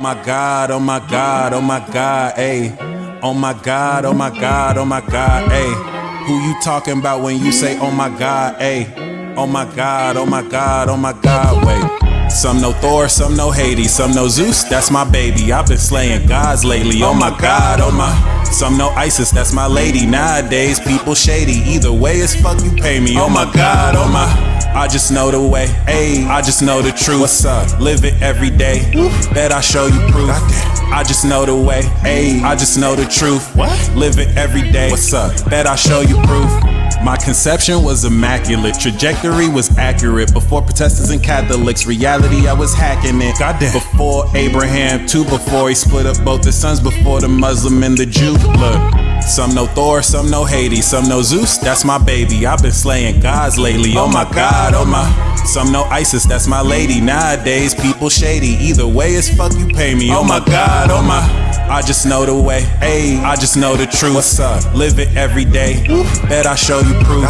My God, oh my God, oh my God, ayy. Oh my God, oh my God, oh my God, ayy. Who you talking about when you say oh my God, ayy? Oh my God, oh my God, oh my God, wait. Some know Thor, some know Hades, some know Zeus, that's my baby. I've been slaying gods lately, oh my God, oh my. Some know Isis, that's my lady. Nowadays, people shady. Either way, it's fuck you pay me, oh my God, oh my. I just know the way, ayy, I just know the truth. What's up? Live it every day, bet I show you proof. I just know the way, ayy, I just know the truth. What? Live it every day, what's up? Bet I show you proof. My conception was immaculate, trajectory was accurate. Before Protestants and Catholics, reality I was hacking it. Goddamn. Before Abraham, too, before he split up both his sons, before the Muslim and the Jew. Look, some know Thor, some know Hades, some know Zeus, that's my baby. I've been slaying gods lately, oh my God, oh my. Some know Isis, that's my lady. Nowadays, people shady. Either way, it's fuck you pay me, oh my God, oh my. I just know the way, ayy, I just know the truth. What's up? Live it every day, bet I show you proof.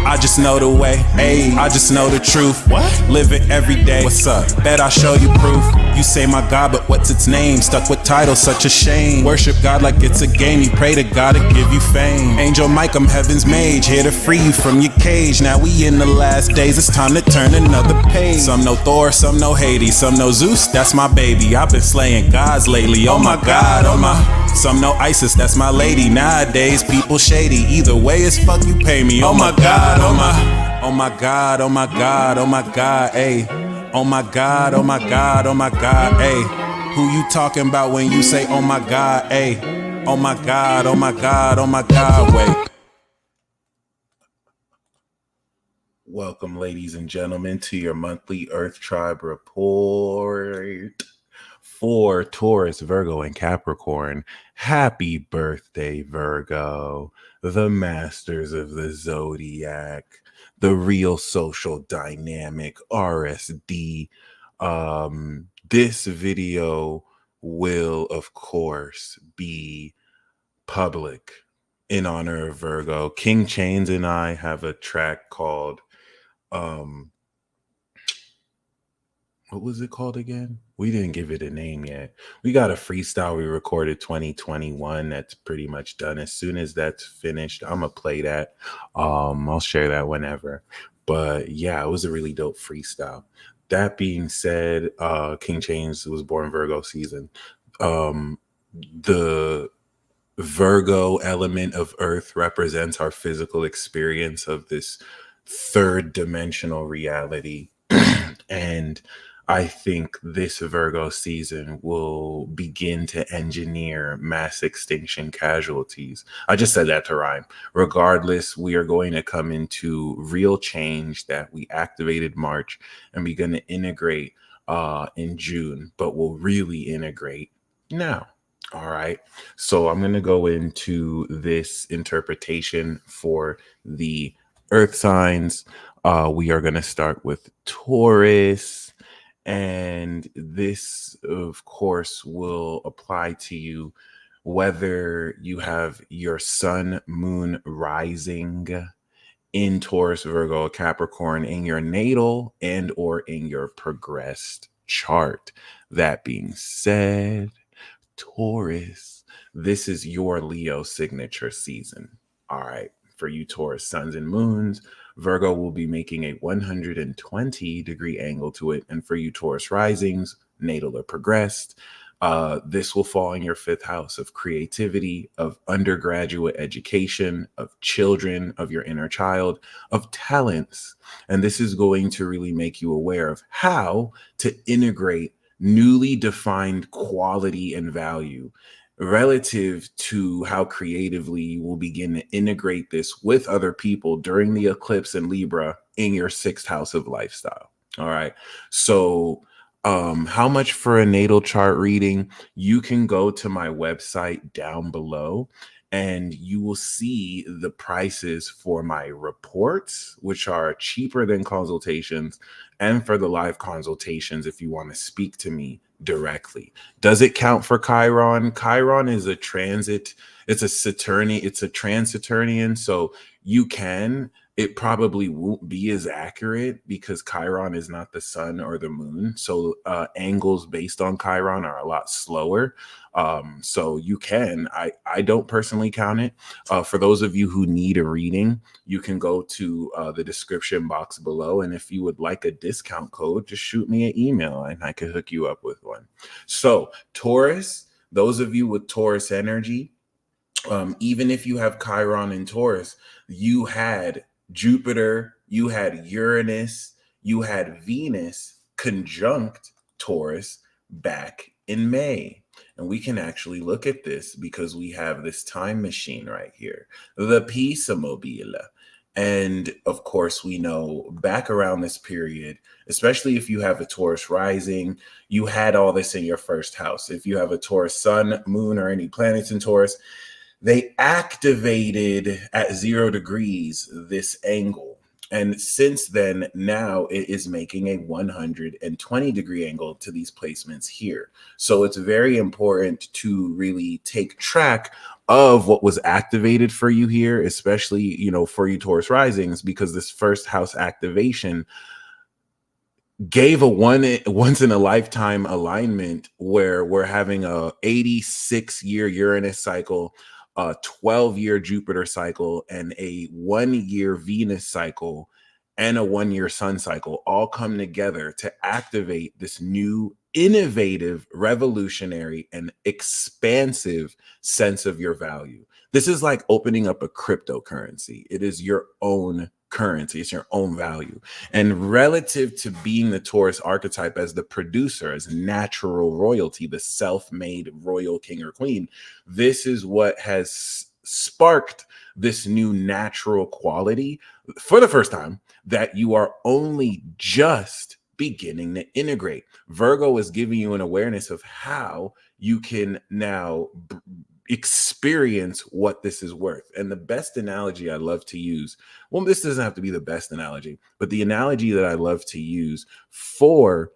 I just know the way, ayy, I just know the truth. What? Live it every day, what's up? Bet I show you proof. You say my God, but what's its name? Stuck with titles, such a shame. Worship God like it's a game, you pray to God to give you fame. Angel Mike, I'm heaven's mage, here to free you from your cage. Now we in the last days, it's time to turn another page. Some know Thor, some know Hades, some know Zeus, that's my baby. I've been slaying gods lately, oh my God, oh my. Some know Isis, that's my lady. Nowadays, people shady. Either way, it's fuck you pay me, oh my God, oh my. Oh my God, oh my God, oh my God, ayy. Oh my God, oh my God, oh my God, ayy. Who you talking about when you say oh my God, ayy? Oh my God, oh my God, oh my God, wait. Welcome, ladies and gentlemen, to your monthly Earth Tribe report for Taurus, Virgo, and Capricorn. Happy birthday, Virgo, the masters of the zodiac, the real social dynamic, RSD. This video will, of course, be public in honor of Virgo. King Chains and I have a track called what was it called again? We didn't give it a name yet. We got a freestyle we recorded 2021 that's pretty much done. As soon as that's finished, I'm gonna play that. I'll share that whenever. But yeah, it was a really dope freestyle. That being said, King Chains was born Virgo season. The Virgo element of Earth represents our physical experience of this third dimensional reality. And I think this Virgo season will begin to engineer mass extinction casualties. I just said that to rhyme. Regardless, we are going to come into real change that we activated March and we're going to integrate in June, but we'll really integrate now. All right. So I'm going to go into this interpretation for the Earth signs. We are going to start with Taurus. And this, of course, will apply to you whether you have your sun, moon, rising in Taurus, Virgo, Capricorn in your natal and or in your progressed chart. That being said, Taurus, this is your Leo signature season. All right. For you Taurus suns and moons, Virgo will be making a 120-degree angle to it. And for you Taurus risings, natal or progressed, this will fall in your fifth house of creativity, of undergraduate education, of children, of your inner child, of talents. And this is going to really make you aware of how to integrate newly defined quality and value relative to how creatively you will begin to integrate this with other people during the eclipse in Libra in your sixth house of lifestyle. All right. So how much for a natal chart reading? You can go to my website down below and you will see the prices for my reports, which are cheaper than consultations, and for the live consultations if you want to speak to me directly. Does it count for Chiron? Chiron is a transit. It's a Saturnian. It's a trans-Saturnian. So you can it probably won't be as accurate because Chiron is not the sun or the moon. So angles based on Chiron are a lot slower. So you can, I don't personally count it. For those of you who need a reading, you can go to the description box below. And if you would like a discount code, just shoot me an email and I can hook you up with one. So Taurus, those of you with Taurus energy, even if you have Chiron in Taurus, you had Jupiter, you had Uranus, you had Venus conjunct Taurus back in May. And we can actually look at this because we have this time machine right here, the Peacedealer. And of course, we know back around this period, especially if you have a Taurus rising, you had all this in your first house. If you have a Taurus sun, moon, or any planets in Taurus, they activated at 0 degrees this angle. And since then, now it is making a 120-degree angle to these placements here. So it's very important to really take track of what was activated for you here, especially, you know, for you Taurus risings, because this first house activation gave a once in a lifetime alignment where we're having a 86-year Uranus cycle, a 12-year Jupiter cycle, and a 1-year Venus cycle, and a 1-year Sun cycle all come together to activate this new, innovative, revolutionary, and expansive sense of your value. This is like opening up a cryptocurrency. It is your own currency. It's your own value. And relative to being the Taurus archetype as the producer, as natural royalty, the self-made royal king or queen, this is what has sparked this new natural quality for the first time that you are only just beginning to integrate. Virgo is giving you an awareness of how you can now experience what this is worth. And the best analogy I love to use, well, this doesn't have to be the best analogy, but the analogy that I love to use for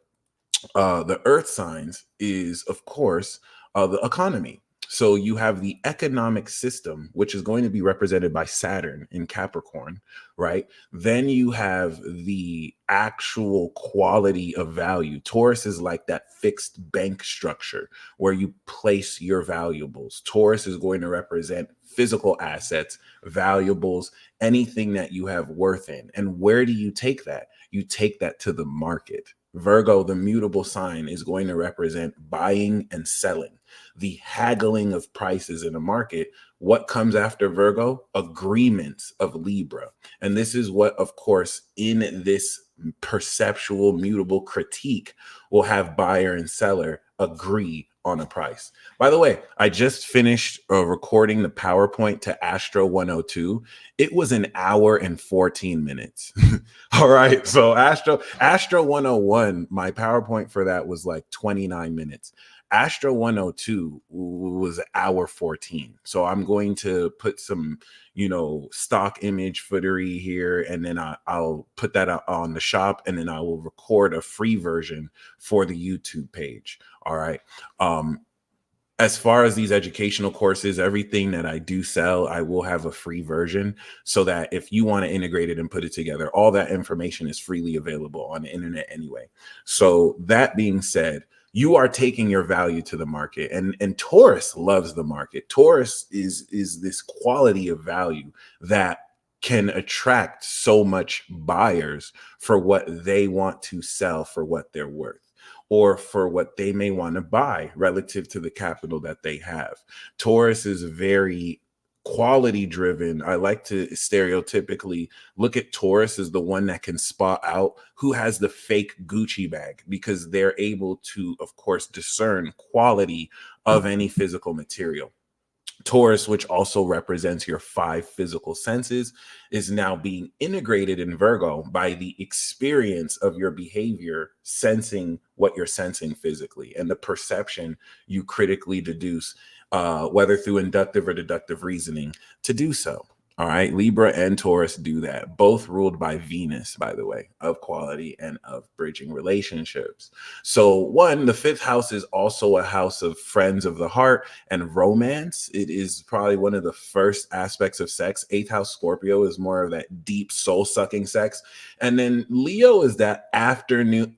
the earth signs is, of course, the economy. So you have the economic system, which is going to be represented by Saturn in Capricorn, right? Then you have the actual quality of value. Taurus is like that fixed bank structure where you place your valuables. Taurus is going to represent physical assets, valuables, anything that you have worth in. And where do you take that? You take that to the market. Virgo, the mutable sign, is going to represent buying and selling, the haggling of prices in a market. What comes after Virgo? Agreements of Libra. And this is what, of course, in this perceptual mutable critique, will have buyer and seller agree on a price. By the way, I just finished recording the PowerPoint to Astro 102. It was an hour and 14 minutes. All right. So Astro 101, my PowerPoint for that was like 29 minutes. Astro 102 was hour 14. So I'm going to put some, you know, stock image footery here, and then I'll put that on the shop, and then I will record a free version for the YouTube page. All right. As far as these educational courses, everything that I do sell, I will have a free version so that if you want to integrate it and put it together, all that information is freely available on the internet anyway. So that being said, you are taking your value to the market, and Taurus loves the market. Taurus is this quality of value that can attract so much buyers for what they want to sell for what they're worth, or for what they may want to buy relative to the capital that they have. Taurus is very quality driven. I like to stereotypically look at Taurus as the one that can spot out who has the fake Gucci bag, because they're able to, of course, discern quality of any physical material. Taurus, which also represents your 5 physical senses, is now being integrated in Virgo by the experience of your behavior, sensing what you're sensing physically, and the perception you critically deduce, whether through inductive or deductive reasoning, to do so. All right. Libra and Taurus do that. Both ruled by Venus, by the way, of quality and of bridging relationships. So, one, the fifth house is also a house of friends of the heart and romance. It is probably one of the first aspects of sex. Eighth house Scorpio is more of that deep soul sucking sex. And then Leo is that afternoon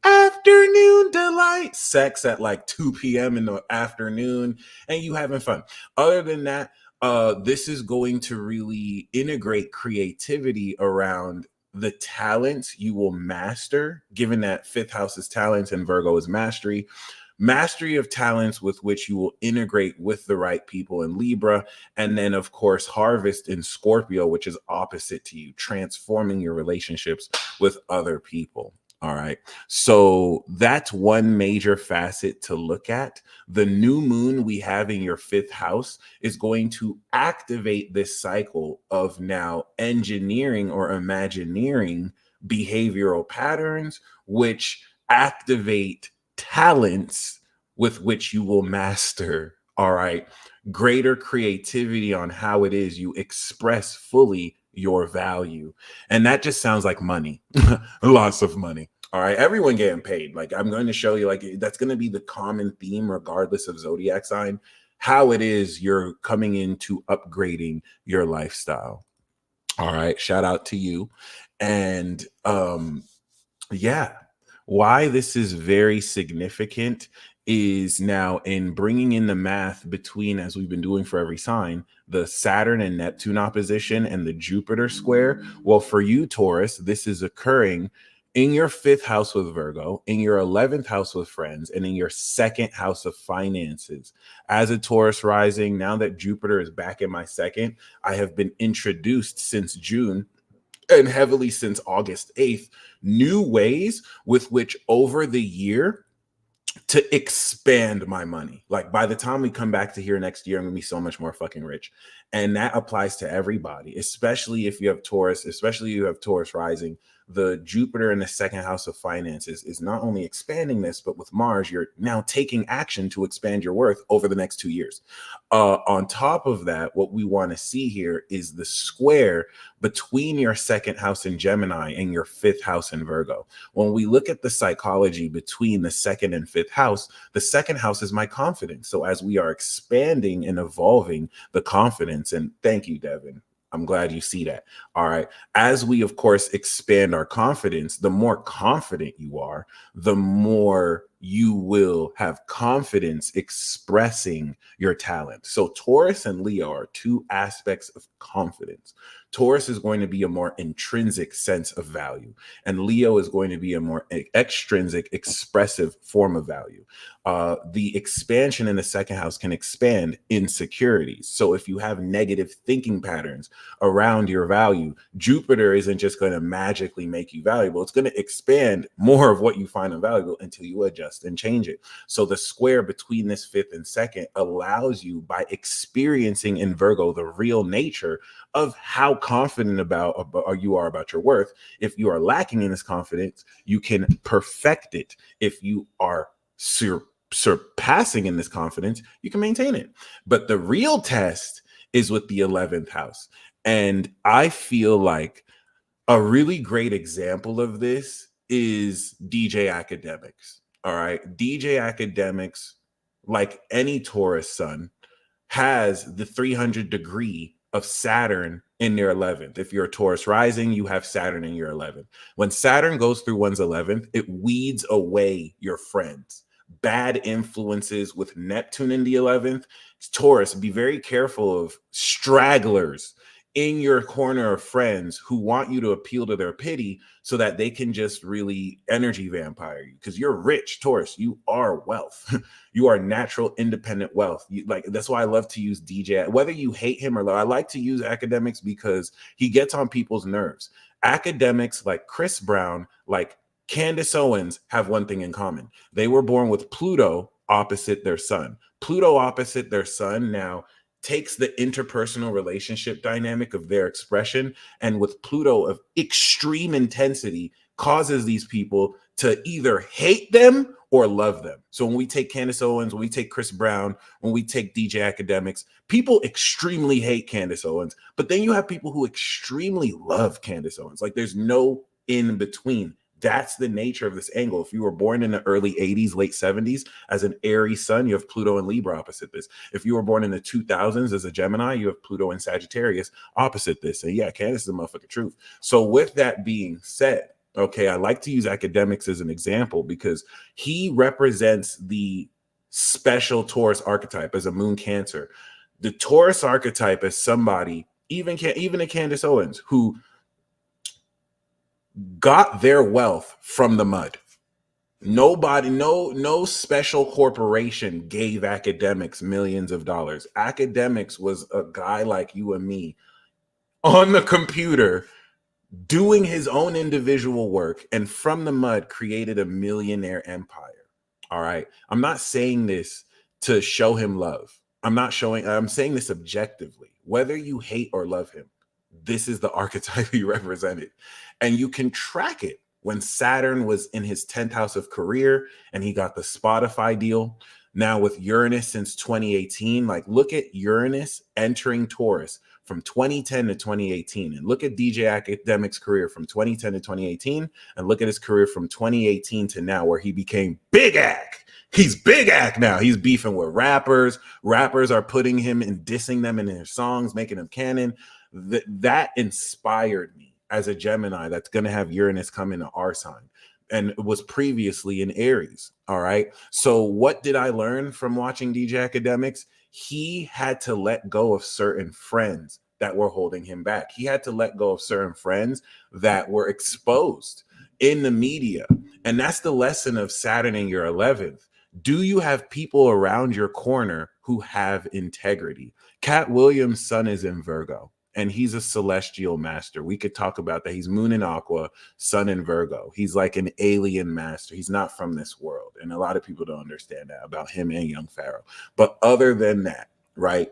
delight sex at like 2 p.m. in the afternoon and you having fun. Other than that, this is going to really integrate creativity around the talents you will master, given that fifth house is talents and Virgo is mastery of talents with which you will integrate with the right people in Libra. And then, of course, harvest in Scorpio, which is opposite to you, transforming your relationships with other people. All right. So that's one major facet to look at. The new moon we have in your fifth house is going to activate this cycle of now engineering or imagineering behavioral patterns, which activate talents with which you will master. All right. Greater creativity on how it is you express fully your value. And that just sounds like money, lots of money. All right. Everyone getting paid. Like, I'm going to show you, like, that's going to be the common theme, regardless of zodiac sign, how it is you're coming into upgrading your lifestyle. All right. Shout out to you. And yeah, why this is very significant is now in bringing in the math between, as we've been doing for every sign, the Saturn and Neptune opposition and the Jupiter square. Well, for you, Taurus, this is occurring in your fifth house with Virgo, in your 11th house with friends, and in your second house of finances. As a Taurus rising, now that Jupiter is back in my second, I have been introduced since June and heavily since August 8th, new ways with which over the year to expand my money. Like, by the time we come back to here next year, I'm gonna be so much more fucking rich. And that applies to everybody, especially if you have Taurus, especially if you have Taurus rising. The Jupiter in the second house of finances is not only expanding this, but with Mars, you're now taking action to expand your worth over the next 2 years. On top of that, what we want to see here is the square between your second house in Gemini and your fifth house in Virgo. When we look at the psychology between the second and fifth house, the second house is my confidence. So as we are expanding and evolving the confidence, and thank you, Devin. I'm glad you see that. All right. As we, of course, expand our confidence, the more confident you are, the more you will have confidence expressing your talent. So Taurus and Leo are two aspects of confidence. Taurus is going to be a more intrinsic sense of value, and Leo is going to be a more extrinsic, expressive form of value. The expansion in the second house can expand insecurities. So if you have negative thinking patterns around your value, Jupiter isn't just going to magically make you valuable. It's going to expand more of what you find invaluable until you adjust and change it. So the square between this fifth and second allows you, by experiencing in Virgo the real nature of how confident about you are about your worth. If you are lacking in this confidence, you can perfect it. If you are surpassing in this confidence, you can maintain it. But the real test is with the 11th house. And I feel like a really great example of this is DJ Academics. All right. DJ Academics, like any Taurus sun, has the 300 degree of Saturn in their 11th. If you're a Taurus rising, you have Saturn in your 11th. When Saturn goes through one's 11th, it weeds away your friends. Bad influences with Neptune in the 11th. Taurus, be very careful of stragglers in your corner of friends who want you to appeal to their pity so that they can just really energy vampire you, because you're rich, Taurus. You are wealth. You are natural independent wealth. That's why I love to use DJ. Whether you hate him or not, I like to use Academics because he gets on people's nerves. Academics like Chris Brown, like Candace Owens, have one thing in common. They were born with Pluto opposite their sun. Pluto opposite their sun now takes the interpersonal relationship dynamic of their expression, and with Pluto of extreme intensity, causes these people to either hate them or love them. So when we take Candace Owens, when we take Chris Brown, when we take DJ Academics, people extremely hate Candace Owens, but then you have people who extremely love Candace Owens. Like there's no in between. That's the nature of this angle. If you were born in the early 80s, late 70s as an Aries sun, you have Pluto and Libra opposite this. If you were born in the 2000s as a Gemini, you have Pluto and Sagittarius opposite this. And yeah, Candace is a motherfucking truth. So with that being said, okay, I like to use Academics as an example because he represents the special Taurus archetype as a moon Cancer. The Taurus archetype as somebody, even a Candace Owens, who got their wealth from the mud. Nobody, no special corporation gave Academics millions of dollars. Academics was a guy like you and me on the computer doing his own individual work, and from the mud created a millionaire empire. All right. I'm not saying this to show him love. I'm saying this objectively. Whether you hate or love him, this is the archetype he represented. And you can track it when Saturn was in his 10th house of career and he got the Spotify deal. Now with Uranus since 2018, like look at Uranus entering Taurus from 2010 to 2018, and look at DJ Academic's career from 2010 to 2018, and look at his career from 2018 to now, where he became Big Ac. He's Big Ac now. He's beefing with rappers. Rappers are putting him and dissing them in their songs, making them canon. That inspired me as a Gemini that's going to have Uranus come into our sign and was previously in Aries. All right. So what did I learn from watching DJ Academics? He had to let go of certain friends that were holding him back. He had to let go of certain friends that were exposed in the media. And that's the lesson of Saturn in your 11th. Do you have people around your corner who have integrity? Cat Williams' sun is in Virgo, and he's a celestial master. We could talk about that. He's moon in Aqua, sun in Virgo. He's like an alien master. He's not from this world. And a lot of people don't understand that about him and young Pharaoh. But other than that, right?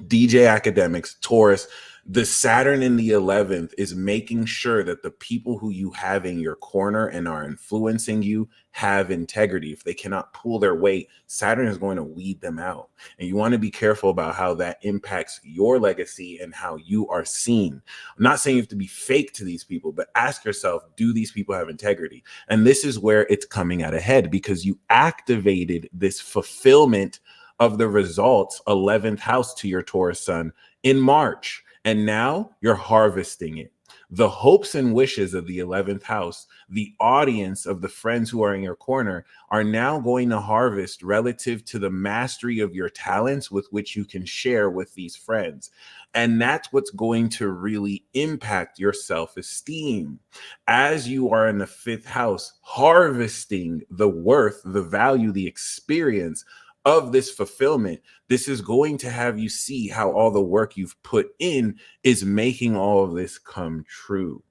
DJ Academics, Taurus, the Saturn in the 11th is making sure that the people who you have in your corner and are influencing you have integrity. If they cannot pull their weight, Saturn is going to weed them out. And you want to be careful about how that impacts your legacy and how you are seen. I'm not saying you have to be fake to these people, but ask yourself, do these people have integrity? And this is where it's coming out ahead, because you activated this fulfillment of the results, 11th house to your Taurus sun in March. And now you're harvesting it. The hopes and wishes of the 11th house, the audience of the friends who are in your corner, are now going to harvest relative to the mastery of your talents with which you can share with these friends. And that's what's going to really impact your self-esteem. As you are in the 5th house, harvesting the worth, the value, the experience of this fulfillment, this is going to have you see how all the work you've put in is making all of this come true.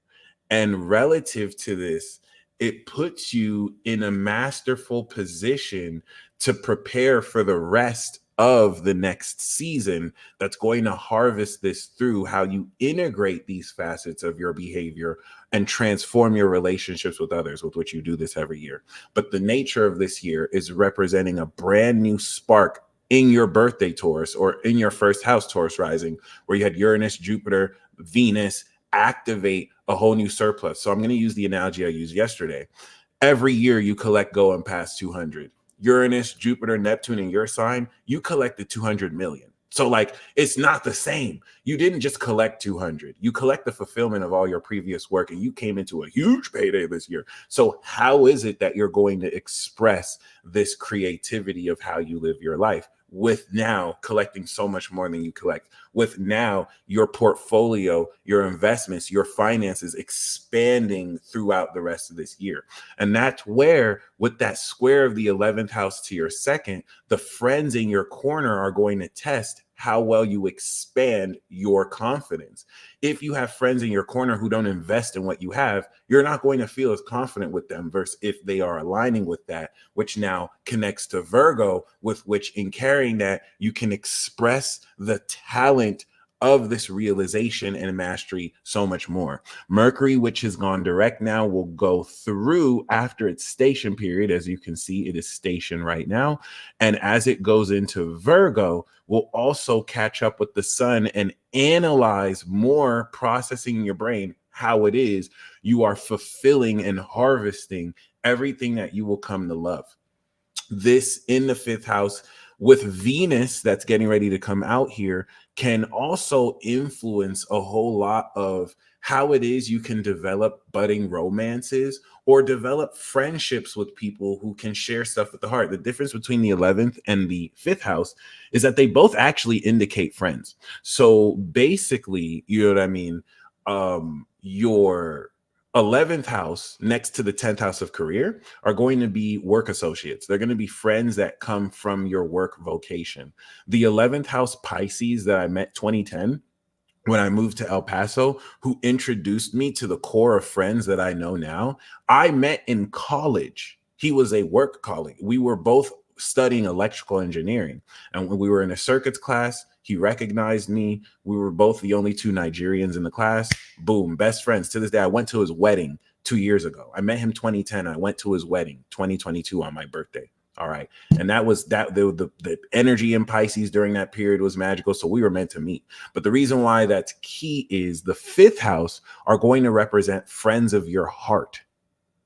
And relative to this, it puts you in a masterful position to prepare for the rest of the next season that's going to harvest this through how you integrate these facets of your behavior and transform your relationships with others, with which you do this every year. But the nature of this year is representing a brand new spark in your birthday Taurus, or in your 1st house Taurus rising, where you had Uranus, Jupiter, Venus activate a whole new surplus. So I'm going to use the analogy I used yesterday. Every year you collect going past 200. Uranus, Jupiter, Neptune in your sign, you collected 200 million. So like, it's not the same. You didn't just collect 200. You collect the fulfillment of all your previous work, and you came into a huge payday this year. So how is it that you're going to express this creativity of how you live your life with now collecting so much more than you collect, with now your portfolio, your investments, your finances expanding throughout the rest of this year? And that's where, with that square of the 11th house to your 2nd, the friends in your corner are going to test how well you expand your confidence. If you have friends in your corner who don't invest in what you have, you're not going to feel as confident with them, versus if they are aligning with that, which now connects to Virgo, with which in carrying that, you can express the talent of this realization and mastery so much more. Mercury, which has gone direct now, will go through after its station period. As you can see, it is stationed right now. And as it goes into Virgo, will also catch up with the sun and analyze more, processing in your brain how it is you are fulfilling and harvesting everything that you will come to love. This in the fifth house with Venus that's getting ready to come out here can also influence a whole lot of how it is you can develop budding romances or develop friendships with people who can share stuff with the heart. The difference between the 11th and the fifth house is that they both actually indicate friends. So basically, you know what I mean? Your 11th house next to the 10th house of career are going to be work associates. They're going to be friends that come from your work vocation. The 11th house Pisces that I met 2010 when I moved to El Paso, who introduced me to the core of friends that I know now, I met in college. He was a work colleague. We were both studying electrical engineering. And when we were in a circuits class, he recognized me. We were both the only two Nigerians in the class. Boom, best friends. To this day, I went to his wedding 2 years ago. I met him 2010. I went to his wedding 2022 on my birthday. All right. And that was that the energy in Pisces during that period was magical. So we were meant to meet. But the reason why that's key is the fifth house are going to represent friends of your heart.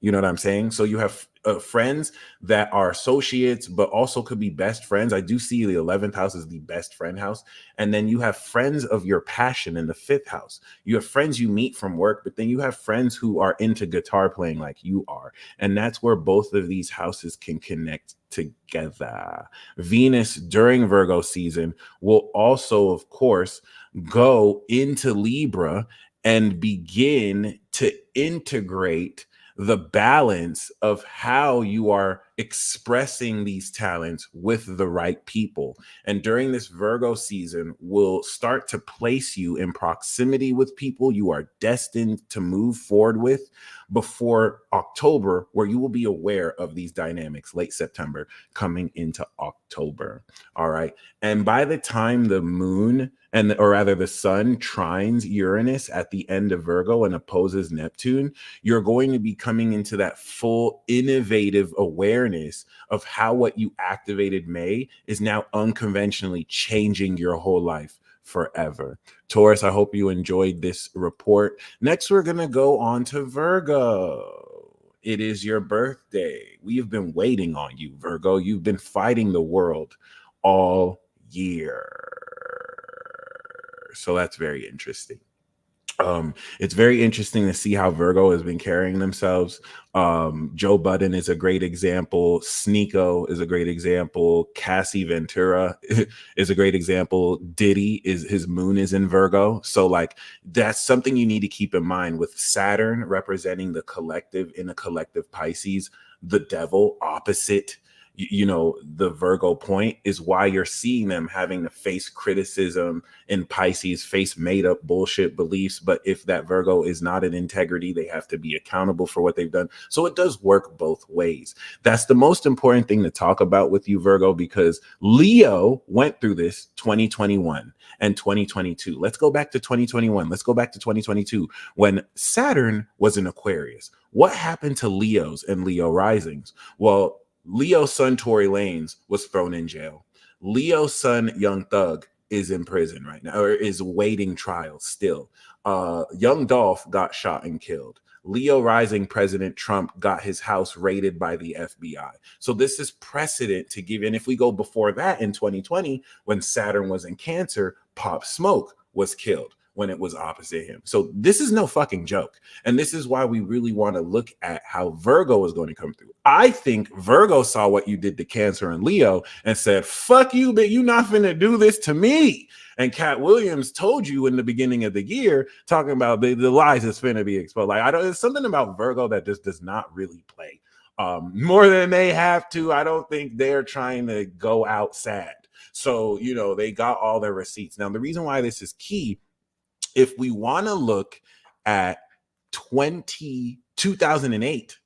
You know what I'm saying? So you have friends that are associates, but also could be best friends. I do see the 11th house as the best friend house. And then you have friends of your passion in the fifth house. You have friends you meet from work, but then you have friends who are into guitar playing like you are. And that's where both of these houses can connect together. Venus during Virgo season will also, of course, go into Libra and begin to integrate the balance of how you are expressing these talents with the right people. And during this Virgo season, will start to place you in proximity with people you are destined to move forward with before October, where you will be aware of these dynamics late September coming into October. All right. And by the time the moon or rather the sun trines Uranus at the end of Virgo and opposes Neptune, you're going to be coming into that full innovative awareness of how what you activated May is now unconventionally changing your whole life forever. Taurus, I hope you enjoyed this report. Next, we're going to go on to Virgo. It is your birthday. We have been waiting on you, Virgo. You've been fighting the world all year. So that's very interesting. It's very interesting to see how Virgo has been carrying themselves. Joe Budden is a great example. Sneeko is a great example. Cassie Ventura is a great example. Diddy his moon is in Virgo. So like that's something you need to keep in mind with Saturn representing the collective in a collective Pisces, the devil opposite the Virgo point is why you're seeing them having to face criticism in Pisces, face made up bullshit beliefs. But if that Virgo is not in integrity, they have to be accountable for what they've done. So it does work both ways. That's the most important thing to talk about with you, Virgo, because Leo went through this 2021 and 2022. Let's go back to 2021. Let's go back to 2022 when Saturn was in Aquarius. What happened to Leos and Leo risings? Well, Leo's son, Tory Lanez, was thrown in jail. Leo's son, Young Thug, is in prison right now, or is awaiting trial still. Young Dolph got shot and killed. Leo rising President Trump got his house raided by the FBI. So this is precedent to give. And if we go before that in 2020, when Saturn was in Cancer, Pop Smoke was killed when it was opposite him. So this is no fucking joke. And this is why we really want to look at how Virgo is going to come through. I think Virgo saw what you did to Cancer and Leo and said, fuck you, but you're not finna do this to me. And Cat Williams told you in the beginning of the year, talking about the lies that's finna be exposed. Like, there's something about Virgo that just does not really play more than they have to. I don't think they're trying to go out sad. So, they got all their receipts. Now, the reason why this is key, if we want to look at 2008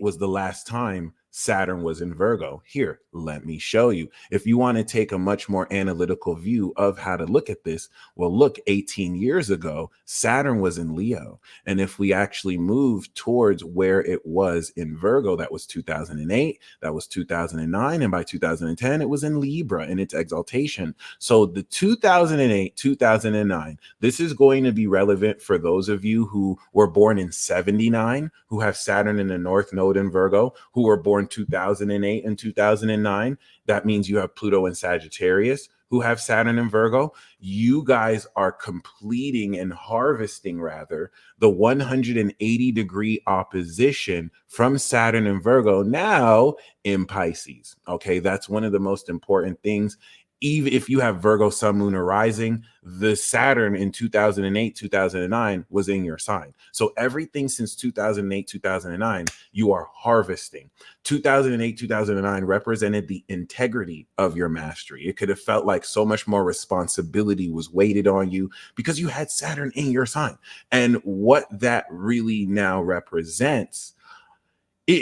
was the last time Saturn was in Virgo. Here, let me show you. If you want to take a much more analytical view of how to look at this, well, look, 18 years ago, Saturn was in Leo. And if we actually move towards where it was in Virgo, that was 2008, that was 2009, and by 2010, it was in Libra in its exaltation. So the 2008, 2009, this is going to be relevant for those of you who were born in 79, who have Saturn in the North Node in Virgo, who were born 2008 and 2009. That means you have Pluto in Sagittarius, who have Saturn in Virgo. You guys are completing and harvesting, rather, the 180-degree opposition from Saturn in Virgo now in Pisces. Okay, that's one of the most important things. Even if you have Virgo, Sun, Moon, or Rising, the Saturn in 2008, 2009 was in your sign. So everything since 2008, 2009, you are harvesting. 2008, 2009 represented the integrity of your mastery. It could have felt like so much more responsibility was weighted on you because you had Saturn in your sign. And what that really now represents,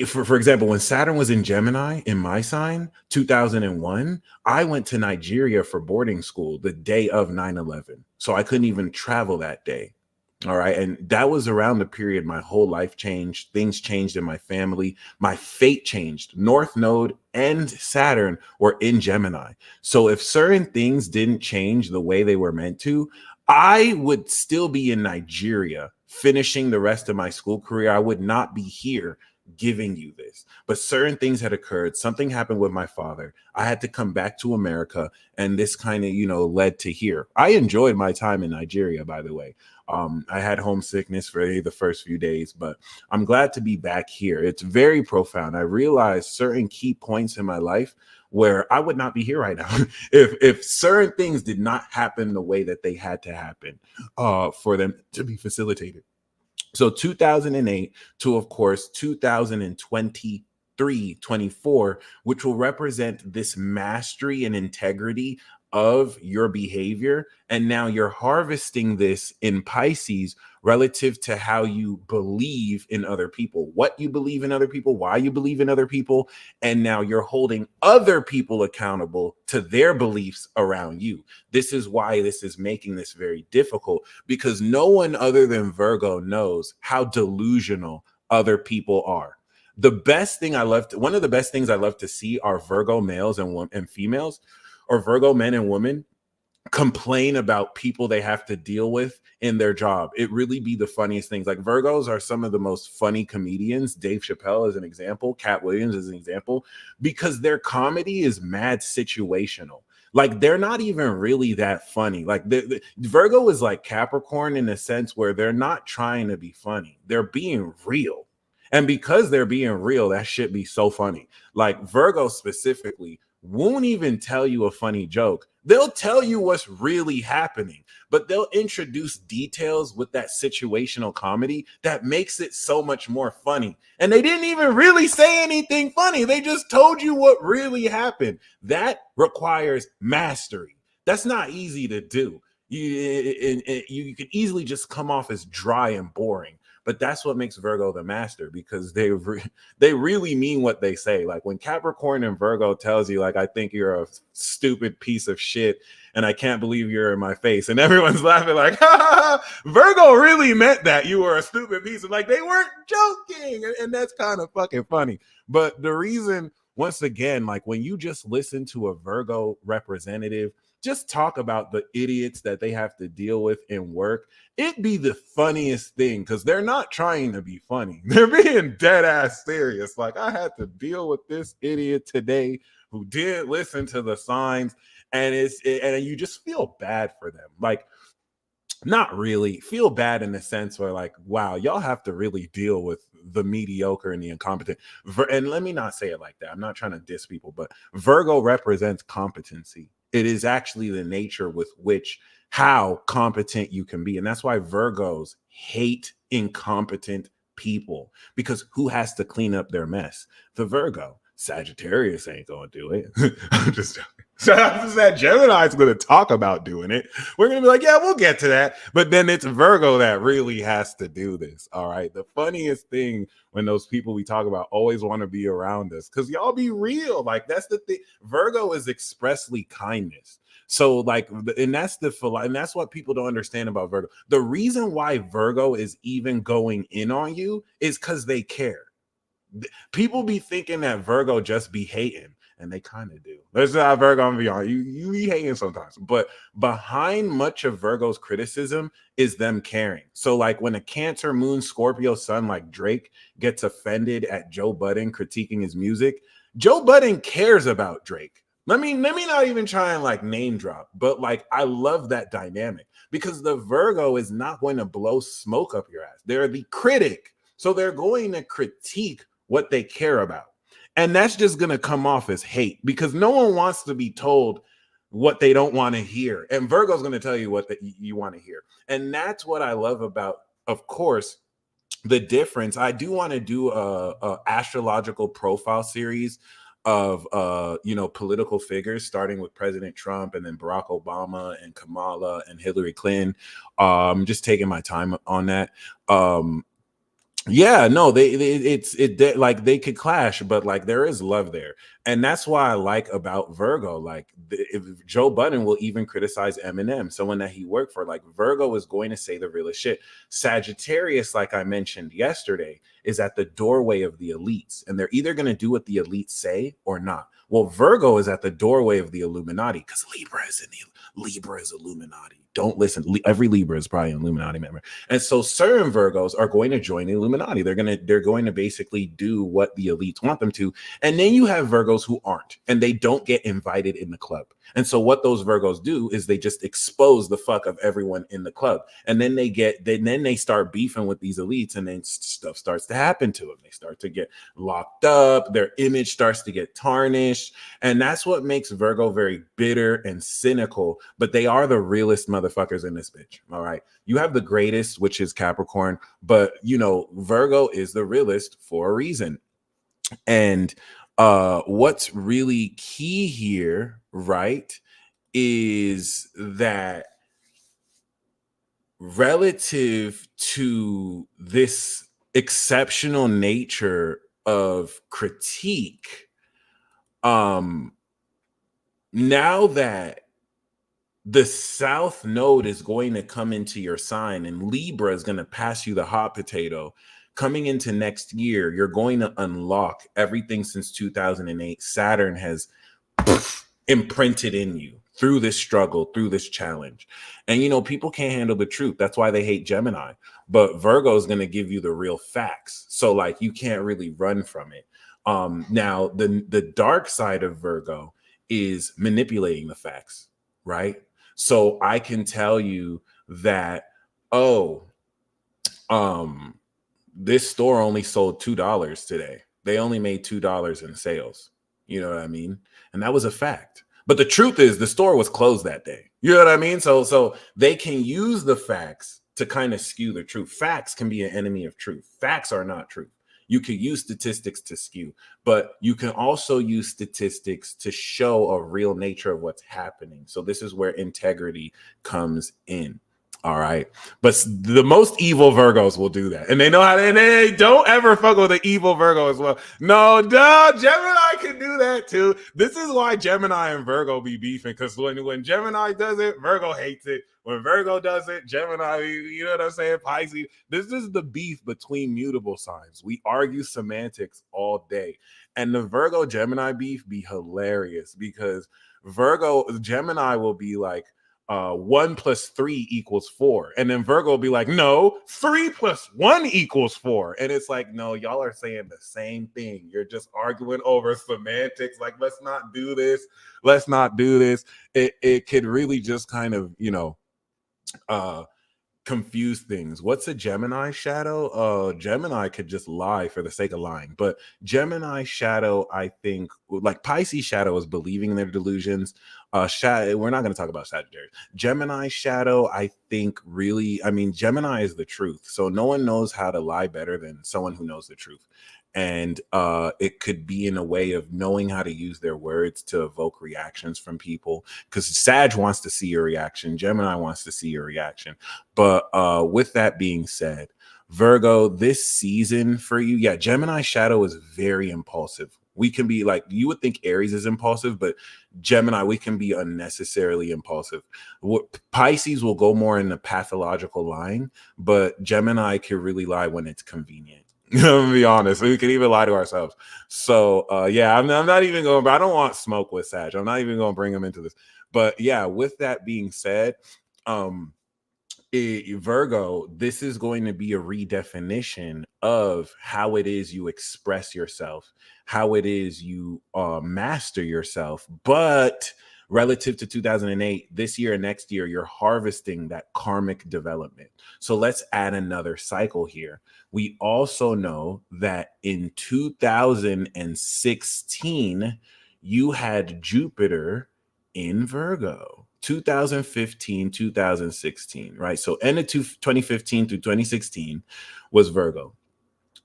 for example, when Saturn was in Gemini in my sign, 2001, I went to Nigeria for boarding school the day of 9/11. So I couldn't even travel that day. All right. And that was around the period my whole life changed. Things changed in my family. My fate changed. North Node and Saturn were in Gemini. So if certain things didn't change the way they were meant to, I would still be in Nigeria finishing the rest of my school career. I would not be here giving you this. But certain things had occurred. Something happened with my father. I had to come back to America, and this kind of, led to here. I enjoyed my time in Nigeria, by the way. I had homesickness for the first few days, but I'm glad to be back here. It's very profound. I realized certain key points in my life where I would not be here right now if certain things did not happen the way that they had to happen for them to be facilitated. So 2008 to, of course, 2023, 24, which will represent this mastery and integrity of your behavior. And now you're harvesting this in Pisces relative to how you believe in other people, what you believe in other people, why you believe in other people. And now you're holding other people accountable to their beliefs around you. This is why this is making this very difficult, because no one other than Virgo knows how delusional other people are. One of the best things I love to see are Virgo males and females, or Virgo men and women, complain about people they have to deal with in their job. It really be the funniest things. Like, Virgos are some of the most funny comedians. Dave Chappelle is an example. Cat Williams is an example, because their comedy is mad situational. Like, they're not even really that funny. Like, Virgo is like Capricorn in a sense where they're not trying to be funny. They're being real. And because they're being real, that shit be so funny. Like, Virgo specifically won't even tell you a funny joke. They'll tell you what's really happening, but they'll introduce details with that situational comedy that makes it so much more funny. And they didn't even really say anything funny. They just told you what really happened. That requires mastery. That's not easy to do. You can easily just come off as dry and boring. But that's what makes Virgo the master, because they really mean what they say. Like, when Capricorn and Virgo tells you, like, I think you're a stupid piece of shit and I can't believe you're in my face, and everyone's laughing like, ha, ha, ha, Virgo really meant that you were a stupid piece of, like, they weren't joking. And that's kind of fucking funny. But the reason, once again, like, when you just listen to a Virgo representative just talk about the idiots that they have to deal with in work, it'd be the funniest thing, because they're not trying to be funny. They're being dead ass serious. Like, I had to deal with this idiot today who didn't listen to the signs, and and you just feel bad for them. Like, not really feel bad in the sense where, like, wow, y'all have to really deal with the mediocre and the incompetent. And let me not say it like that. I'm not trying to diss people, but Virgo represents competency. It is actually the nature with which how competent you can be. And that's why Virgos hate incompetent people, because who has to clean up their mess? The Virgo. Sagittarius ain't gonna do it. I'm just joking. So after that, Gemini's going to talk about doing it. We're going to be like, yeah, we'll get to that. But then it's Virgo that really has to do this. All right. The funniest thing when those people we talk about always want to be around us, because y'all be real. Like, that's the thing. Virgo is expressly kindness. So, like, and that's what people don't understand about Virgo. The reason why Virgo is even going in on you is because they care. People be thinking that Virgo just be hating, and they kind of do. That's not Virgo. I'm be honest. You be hating sometimes, but behind much of Virgo's criticism is them caring. So, like when a Cancer, Moon, Scorpio, Sun like Drake gets offended at Joe Budden critiquing his music, Joe Budden cares about Drake. Let me not even try and like name drop, but like I love that dynamic because the Virgo is not going to blow smoke up your ass. They're the critic, so they're going to critique what they care about. And that's just going to come off as hate because no one wants to be told what they don't want to hear. And Virgo's going to tell you what you want to hear. And that's what I love about, of course, the difference. I do want to do a astrological profile series of political figures, starting with President Trump and then Barack Obama and Kamala and Hillary Clinton. Just taking my time on that. Yeah, no, like they could clash, but like there is love there, and that's why I like about Virgo. Like if Joe Budden will even criticize Eminem, someone that he worked for. Like Virgo is going to say the realest shit. Sagittarius, like I mentioned yesterday, is at the doorway of the elites, and they're either going to do what the elites say or not. Well, Virgo is at the doorway of the Illuminati because Libra is Illuminati. Don't listen. Every Libra is probably an Illuminati member. And so certain Virgos are going to join the Illuminati. They're going to basically do what the elites want them to. And then you have Virgos who aren't, and they don't get invited in the club. And so what those Virgos do is they just expose the fuck of everyone in the club. And then they start beefing with these elites, and then stuff starts to happen to them. They start to get locked up. Their image starts to get tarnished. And that's what makes Virgo very bitter and cynical, but they are the realest motherfuckers in this bitch. All right. You have the greatest, which is Capricorn, but Virgo is the realest for a reason. And what's really key here, right, is that relative to this exceptional nature of critique, now that the South Node is going to come into your sign and Libra is going to pass you the hot potato, coming into next year, you're going to unlock everything since 2008. Saturn has imprinted in you through this struggle, through this challenge. And, people can't handle the truth. That's why they hate Gemini. But Virgo is going to give you the real facts. So, like, you can't really run from it. Now, the dark side of Virgo is manipulating the facts, right? So I can tell you that, this store only sold $2 today. They only made $2 in sales. You know what I mean? And that was a fact. But the truth is the store was closed that day. You know what I mean? So they can use the facts to kind of skew the truth. Facts can be an enemy of truth. Facts are not truth. You can use statistics to skew, but you can also use statistics to show a real nature of what's happening. So this is where integrity comes in. All right. But the most evil Virgos will do that. And they know how to, and they don't ever fuck with an evil Virgo as well. No, Gemini can do that too. This is why Gemini and Virgo be beefing. Because when Gemini does it, Virgo hates it. When Virgo does it, Gemini, you know what I'm saying? Pisces. This is the beef between mutable signs. We argue semantics all day. And the Virgo Gemini beef be hilarious because Gemini will be like, 1 + 3 = 4. And then Virgo will be like, no, 3 + 1 = 4. And it's like, no, y'all are saying the same thing. You're just arguing over semantics. Like, let's not do this. Let's not do this. It could really just kind of, confuse things. What's a Gemini shadow? Gemini could just lie for the sake of lying. But Gemini shadow, I think, like Pisces shadow is believing in their delusions. We're not going to talk about Sagittarius. Gemini shadow, I think, really, Gemini is the truth. So no one knows how to lie better than someone who knows the truth. And it could be in a way of knowing how to use their words to evoke reactions from people, because Sag wants to see your reaction, Gemini wants to see your reaction. But with that being said, Virgo, this season for you, yeah, Gemini shadow is very impulsive. We can be like, you would think Aries is impulsive, but Gemini, we can be unnecessarily impulsive. Pisces will go more in the pathological line, but Gemini can really lie when it's convenient. I'm gonna be honest. We can even lie to ourselves. So yeah, I'm not even going, but I don't want smoke with Sag. I'm not even going to bring him into this. But yeah, with that being said, Virgo, this is going to be a redefinition of how it is you express yourself, how it is you master yourself. But relative to 2008, this year and next year, you're harvesting that karmic development. So let's add another cycle here. We also know that in 2016, you had Jupiter in Virgo. 2015, 2016, right? So end of 2015 through 2016 was Virgo.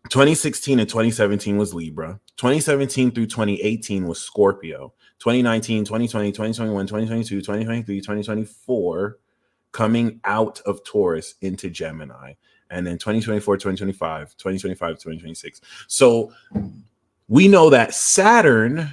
2016 and 2017 was Libra. 2017 through 2018 was Scorpio. 2019, 2020, 2021, 2022, 2023, 2024, coming out of Taurus into Gemini. And then 2024, 2025, 2025, 2026. So we know that Saturn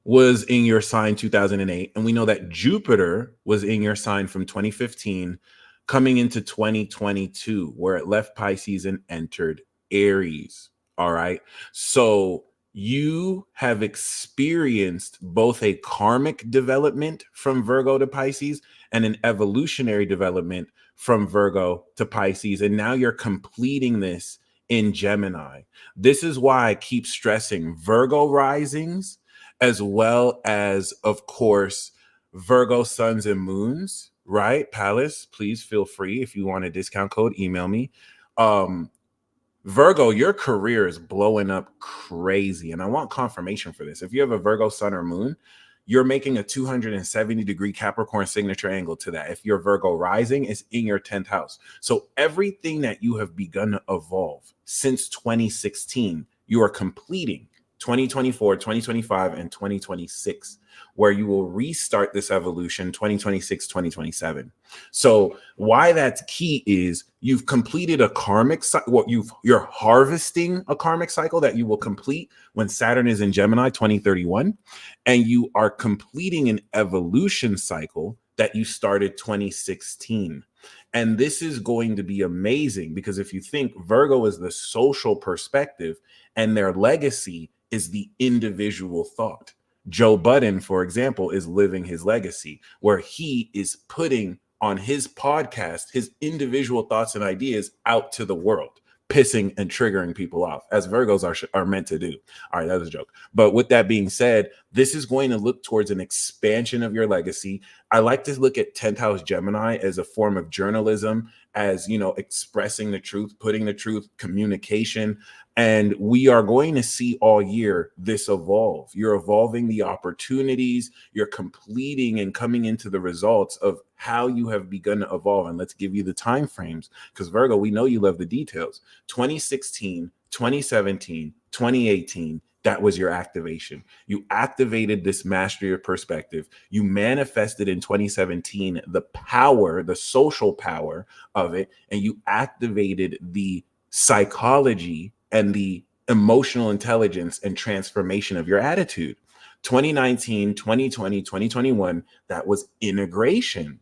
was in your sign 2008, and we know that Jupiter was in your sign from 2015 coming into 2022, where it left Pisces and entered Aries. All right, so you have experienced both a karmic development from Virgo to Pisces and an evolutionary development from Virgo to Pisces, and now you're completing this in Gemini. This is why I keep stressing Virgo risings, as well as, of course, Virgo suns and moons, right? Palace, please feel free. If you want a discount code, email me. Virgo, your career is blowing up crazy. And I want confirmation for this. If you have a Virgo sun or moon, you're making a 270-degree Capricorn signature angle to that. If you're Virgo rising, it's in your 10th house. So everything that you have begun to evolve since 2016, you are completing 2024, 2025, and 2026, where you will restart this evolution 2026, 2027. So why that's key is you've completed a karmic cycle. Well, you're harvesting a karmic cycle that you will complete when Saturn is in Gemini 2031, and you are completing an evolution cycle that you started 2016. And this is going to be amazing, because if you think Virgo is the social perspective and their legacy is the individual thought. Joe Budden, for example, is living his legacy, where he is putting on his podcast his individual thoughts and ideas out to the world, pissing and triggering people off, as Virgos are meant to do. All right, that was a joke. But with that being said, this is going to look towards an expansion of your legacy. I like to look at 10th house Gemini as a form of journalism, as, you know, expressing the truth, putting the truth, communication. And we are going to see all year this evolve. You're evolving the opportunities, you're completing and coming into the results of how you have begun to evolve. And let's give you the time frames, because Virgo, we know you love the details. 2016, 2017, 2018, that was your activation. You activated this mastery of perspective. You manifested in 2017 the power, the social power of it, and you activated the psychology and the emotional intelligence and transformation of your attitude. 2019, 2020, 2021, that was integration.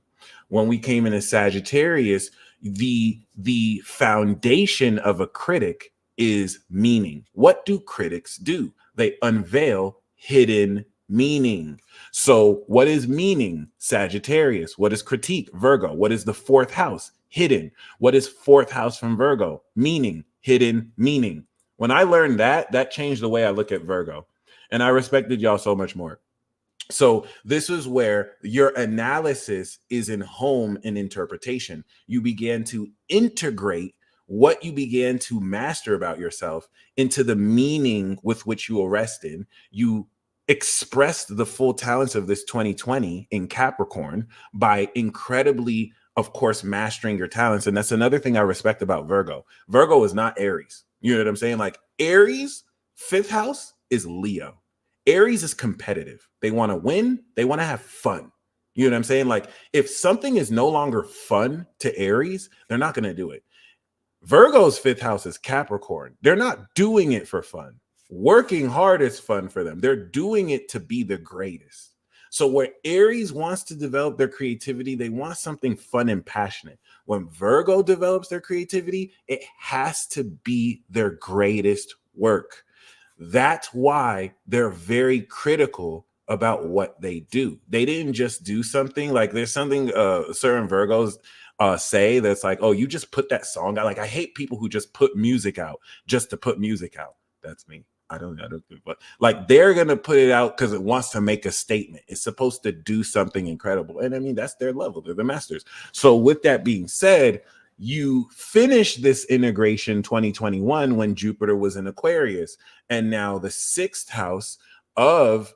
When we came into Sagittarius, the foundation of a critic is meaning. What do critics do? They unveil hidden meaning. So what is meaning? Sagittarius. What is critique? Virgo. What is the fourth house? Hidden. What is fourth house from Virgo? Meaning. Hidden meaning. When I learned that, that changed the way I look at Virgo. And I respected y'all so much more. So this is where your analysis is in home and interpretation. You began to integrate what you began to master about yourself into the meaning with which you arrested. You expressed the full talents of this 2020 in Capricorn by incredibly, of course, mastering your talents. And that's another thing I respect about Virgo. Virgo is not Aries. You know what I'm saying? Like Aries, Fifth house is Leo. Aries is competitive. They want to win. They want to have fun. You know what I'm saying? Like if something is no longer fun to Aries, they're not going to do it. Virgo's fifth house is Capricorn. They're not doing it for fun. Working hard is fun for them. They're doing it to be the greatest. So where Aries wants to develop their creativity, they want something fun and passionate. When Virgo develops their creativity, it has to be their greatest work. That's why they're very critical about what they do. They didn't just do something like there's something certain Virgos say that's like, oh, you just put that song out. Like I hate people who just put music out just to put music out. That's me. I don't do, but like they're gonna put it out because it wants to make a statement. It's supposed to do something incredible, and I mean that's their level. They're the masters. So with that being said, you finish this integration 2021 when Jupiter was in Aquarius, and now the sixth house of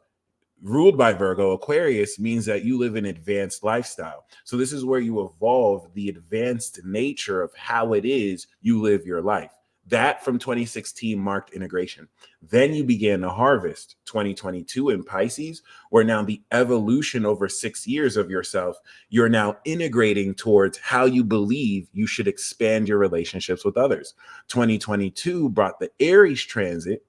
ruled by Virgo, Aquarius, means that you live an advanced lifestyle. So this is where you evolve the advanced nature of how it is you live your life. That from 2016 marked integration. Then you began to harvest 2022 in Pisces, where now the evolution over 6 years of yourself, you're now integrating towards how you believe you should expand your relationships with others. 2022 brought the Aries transit,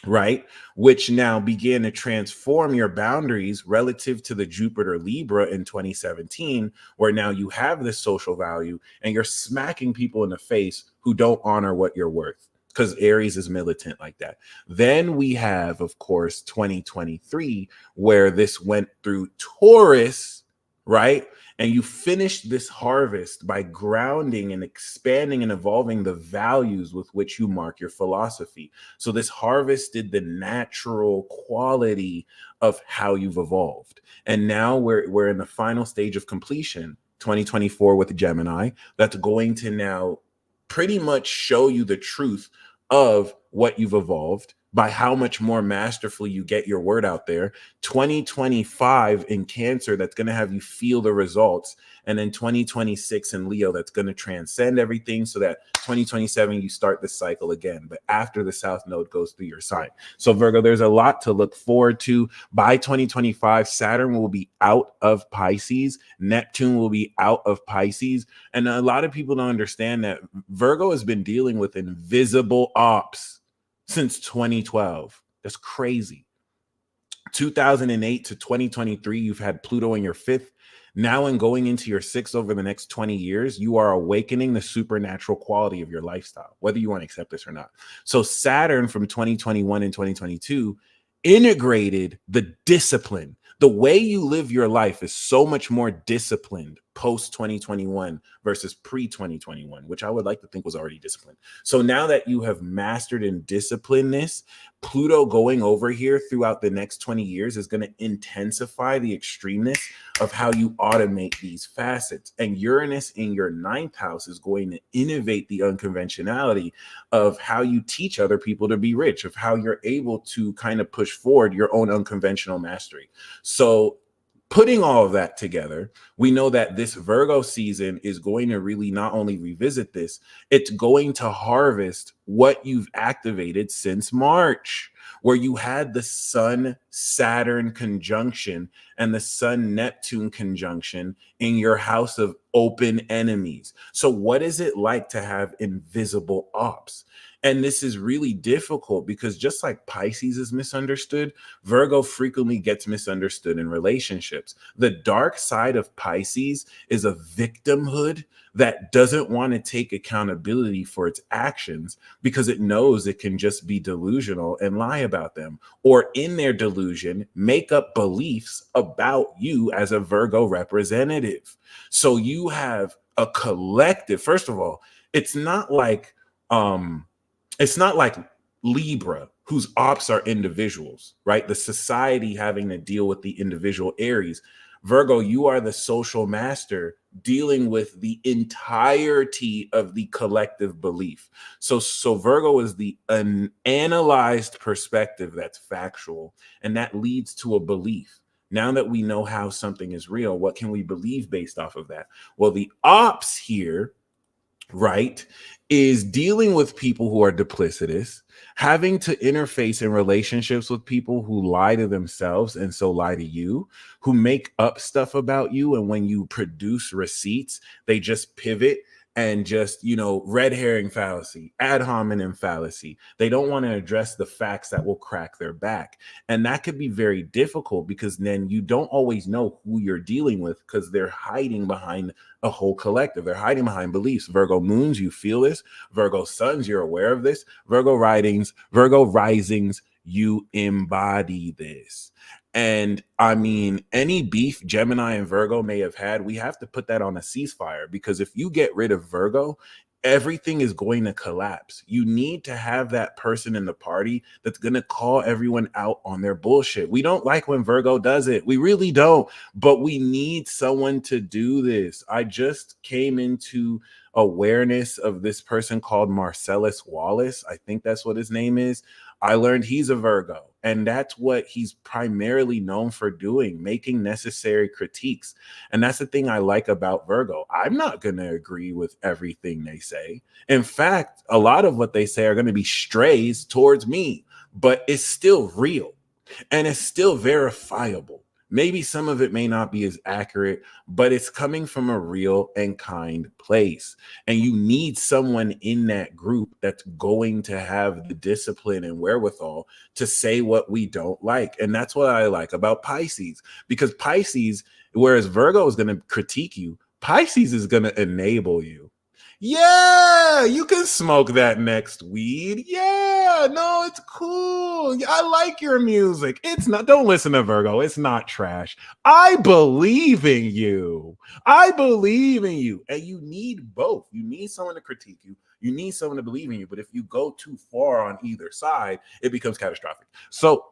right? Which now began to transform your boundaries relative to the Jupiter Libra in 2017, where now you have this social value and you're smacking people in the face who don't honor what you're worth, because Aries is militant like that. Then we have, of course, 2023, where this went through Taurus, right? And you finished this harvest by grounding and expanding and evolving the values with which you mark your philosophy. So this harvested the natural quality of how you've evolved. And now we're in the final stage of completion, 2024 with Gemini, that's going to now pretty much show you the truth of what you've evolved by how much more masterfully you get your word out there. 2025 in Cancer, that's going to have you feel the results. And then 2026 in Leo, that's going to transcend everything so that 2027, you start the cycle again. But after the South Node goes through your sign. So Virgo, there's a lot to look forward to. By 2025, Saturn will be out of Pisces. Neptune will be out of Pisces. And a lot of people don't understand that Virgo has been dealing with invisible ops since 2012. That's crazy. 2008 to 2023, you've had Pluto in your fifth. Now, in going into your sixth over the next 20 years, you are awakening the supernatural quality of your lifestyle, whether you want to accept this or not. So Saturn from 2021 and 2022 integrated the discipline. The way you live your life is so much more disciplined post 2021 versus pre 2021, which I would like to think was already disciplined. So now that you have mastered and disciplined this, Pluto going over here throughout the next 20 years is going to intensify the extremeness of how you automate these facets. And Uranus in your ninth house is going to innovate the unconventionality of how you teach other people to be rich, of how you're able to kind of push forward your own unconventional mastery. So putting all of that together, we know that this Virgo season is going to really not only revisit this, it's going to harvest what you've activated since March, where you had the Sun-Saturn conjunction and the Sun-Neptune conjunction in your house of open enemies. So what is it like to have invisible ops? And this is really difficult because just like Pisces is misunderstood, Virgo frequently gets misunderstood in relationships. The dark side of Pisces is a victimhood that doesn't want to take accountability for its actions because it knows it can just be delusional and lie about them, or in their delusion, make up beliefs about you as a Virgo representative. So you have a collective, first of all, it's not like Libra, whose ops are individuals, right? The society having to deal with the individual Aries. Virgo, you are the social master dealing with the entirety of the collective belief. So Virgo is the analyzed perspective that's factual, and that leads to a belief. Now that we know how something is real, what can we believe based off of that? Well, the ops here right, is dealing with people who are duplicitous, having to interface in relationships with people who lie to themselves and so lie to you, who make up stuff about you. And when you produce receipts, they just pivot and just, red herring fallacy, ad hominem fallacy. They don't want to address the facts that will crack their back. And that could be very difficult because then you don't always know who you're dealing with because they're hiding behind a whole collective. They're hiding behind beliefs. Virgo moons, you feel this. Virgo suns, you're aware of this. Virgo risings, you embody this. And I mean, any beef Gemini and Virgo may have had, we have to put that on a ceasefire, because if you get rid of Virgo, everything is going to collapse. You need to have that person in the party that's going to call everyone out on their bullshit. We don't like when Virgo does it. We really don't, but we need someone to do this. I just came into awareness of this person called Marcellus Wallace. I think that's what his name is. I learned he's a Virgo, and that's what he's primarily known for doing, making necessary critiques. And that's the thing I like about Virgo. I'm not going to agree with everything they say. In fact, a lot of what they say are going to be strays towards me, but it's still real and it's still verifiable. Maybe some of it may not be as accurate, but it's coming from a real and kind place. And you need someone in that group that's going to have the discipline and wherewithal to say what we don't like. And that's what I like about Pisces, because Pisces, whereas Virgo is going to critique you, Pisces is going to enable you. Yeah, you can smoke that next weed. Yeah, no, it's cool. I like your music. It's not, don't listen to Virgo. It's not trash. I believe in you. I believe in you. And you need both. You need someone to critique you. You need someone to believe in you. But if you go too far on either side, it becomes catastrophic. So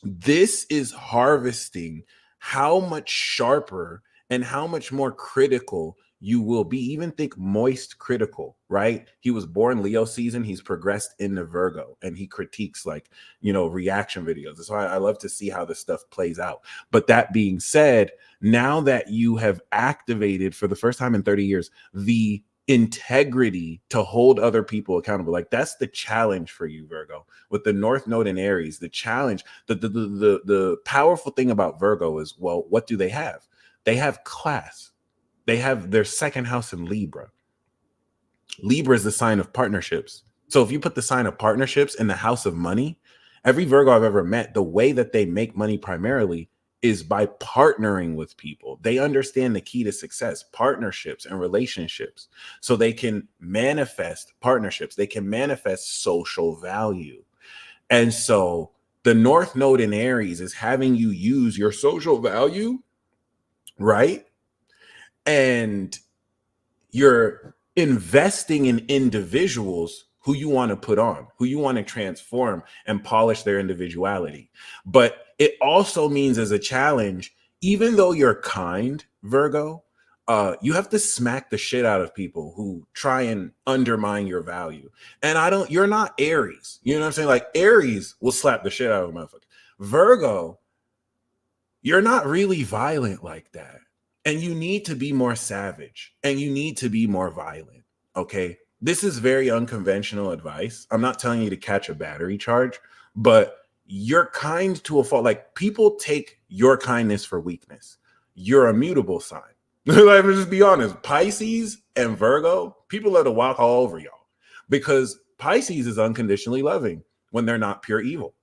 this is harvesting how much sharper and how much more critical you will be. Even think moist critical, right? He was born Leo season. He's progressed into Virgo, and he critiques reaction videos. That's why I love to see how this stuff plays out. But that being said, now that you have activated for the first time in 30 years, the integrity to hold other people accountable, like that's the challenge for you, Virgo, with the North Node in Aries. The challenge, the powerful thing about Virgo is, well, what do they have? They have class. They have their second house in Libra. Libra is the sign of partnerships. So if you put the sign of partnerships in the house of money, every Virgo I've ever met, the way that they make money primarily is by partnering with people. They understand the key to success, partnerships and relationships. So they can manifest partnerships. They can manifest social value. And so the North Node in Aries is having you use your social value, right? And you're investing in individuals who you want to put on, who you want to transform and polish their individuality. But it also means, as a challenge, even though you're kind, Virgo, you have to smack the shit out of people who try and undermine your value. And you're not Aries. You know what I'm saying? Like Aries will slap the shit out of a motherfucker. Virgo, you're not really violent like that. And you need to be more savage and you need to be more violent. Okay. This is very unconventional advice. I'm not telling you to catch a battery charge, but you're kind to a fault. Like, people take your kindness for weakness. You're a mutable sign. Let me just be honest. Pisces and Virgo, people love to walk all over y'all, because Pisces is unconditionally loving when they're not pure evil.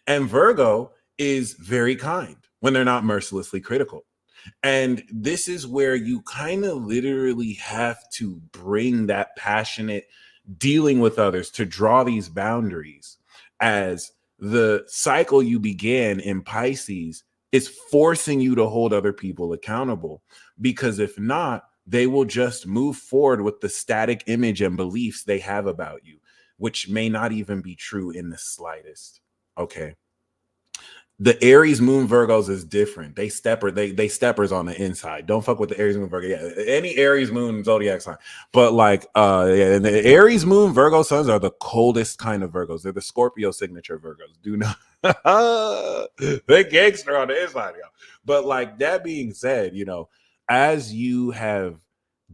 And Virgo is very kind when they're not mercilessly critical. And this is where you kind of literally have to bring that passionate dealing with others to draw these boundaries, as the cycle you began in Pisces is forcing you to hold other people accountable. Because if not, they will just move forward with the static image and beliefs they have about you, which may not even be true in the slightest. Okay. The Aries moon Virgos is different. They steppers on the inside. Don't fuck with the Aries moon Virgo. Yeah, any Aries moon zodiac sign. But and the Aries moon Virgo sons are the coldest kind of Virgos. They're the Scorpio signature Virgos. Do not they gangster on the inside, y'all. But like that being said, as you have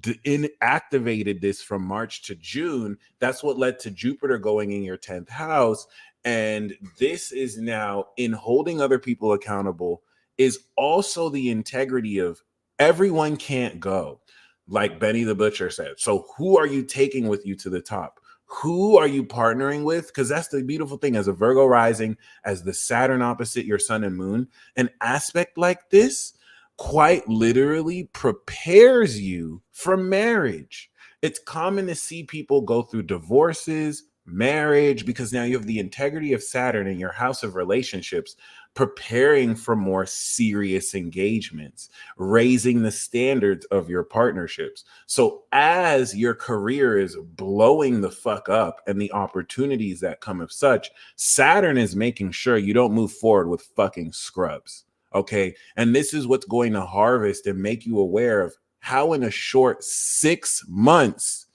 inactivated this from March to June. That's what led to Jupiter going in your 10th house. And this is now in holding other people accountable is also the integrity of everyone can't go, like Benny the Butcher said. So who are you taking with you to the top? Who are you partnering with? Because that's the beautiful thing as a Virgo rising, as the Saturn opposite your sun and moon, an aspect like this quite literally prepares you for marriage. It's common to see people go through divorces, marriage, because now you have the integrity of Saturn in your house of relationships, preparing for more serious engagements, raising the standards of your partnerships. So as your career is blowing the fuck up and the opportunities that come of such, Saturn is making sure you don't move forward with fucking scrubs. Okay. And this is what's going to harvest and make you aware of how in a short 6 months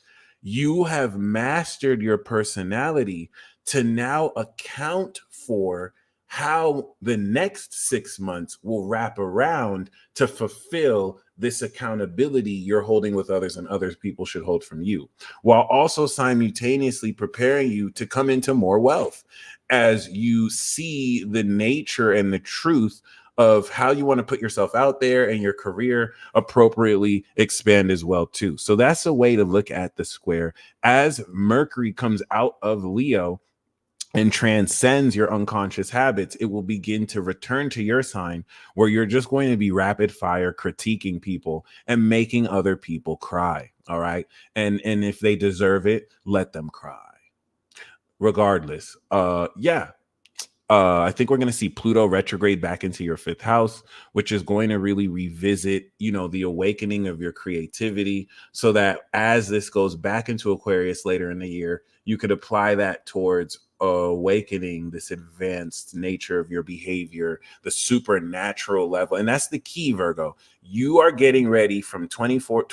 you have mastered your personality to now account for how the next 6 months will wrap around to fulfill this accountability you're holding with others and others people should hold from you, while also simultaneously preparing you to come into more wealth as you see the nature and the truth of how you want to put yourself out there and your career appropriately expand as well too. So that's a way to look at the square. As Mercury comes out of Leo and transcends your unconscious habits, it will begin to return to your sign where you're just going to be rapid fire critiquing people and making other people cry. All right. And if they deserve it, let them cry. Regardless. I think we're going to see Pluto retrograde back into your 5th house, which is going to really revisit, the awakening of your creativity, so that as this goes back into Aquarius later in the year, you could apply that towards awakening this advanced nature of your behavior, the supernatural level. And that's the key, Virgo. You are getting ready from 2024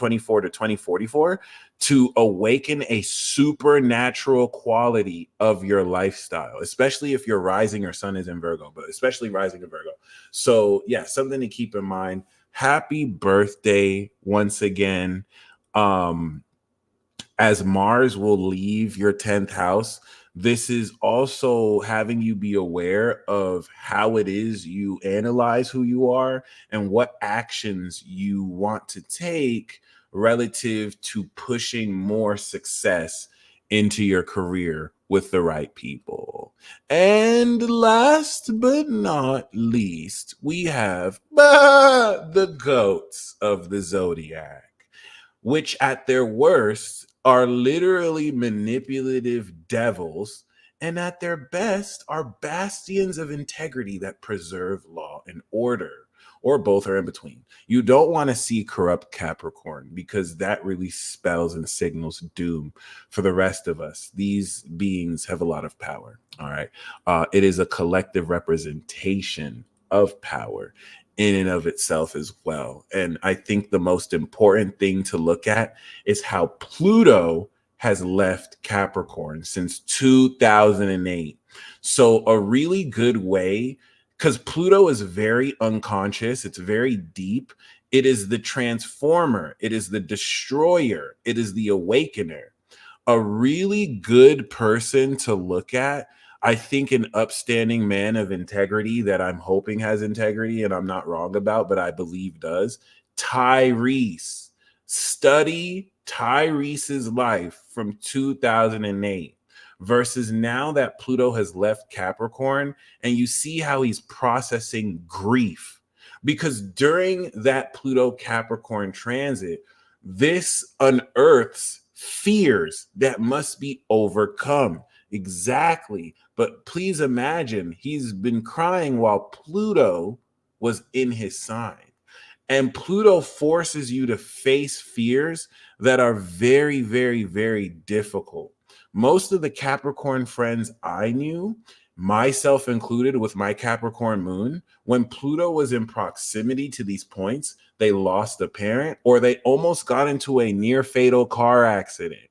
to 2044 to awaken a supernatural quality of your lifestyle, especially if your rising or sun is in Virgo, but especially rising in Virgo. So yeah, something to keep in mind. Happy birthday once again. As Mars will leave your 10th house, this is also having you be aware of how it is you analyze who you are and what actions you want to take relative to pushing more success into your career with the right people. And last but not least, we have the goats of the zodiac, which at their worst are literally manipulative devils, and at their best are bastions of integrity that preserve law and order, or both are in between. You don't want to see corrupt Capricorn because that really spells and signals doom for the rest of us. These beings have a lot of power. All right. It is a collective representation of power in and of itself as well. And I think the most important thing to look at is how Pluto has left Capricorn since 2008. So a really good way, because Pluto is very unconscious, it's very deep. It is the transformer, it is the destroyer, it is the awakener. A really good person to look at, I think, an upstanding man of integrity that I'm hoping has integrity and I'm not wrong about, but I believe does, Tyrese. Study Tyrese's life from 2008 versus now that Pluto has left Capricorn, and you see how he's processing grief. Because during that Pluto Capricorn transit, this unearths fears that must be overcome. Exactly. But please imagine he's been crying while Pluto was in his sign. And Pluto forces you to face fears that are very, very, very difficult. Most of the Capricorn friends I knew, myself included with my Capricorn moon, when Pluto was in proximity to these points, they lost a parent or they almost got into a near fatal car accident.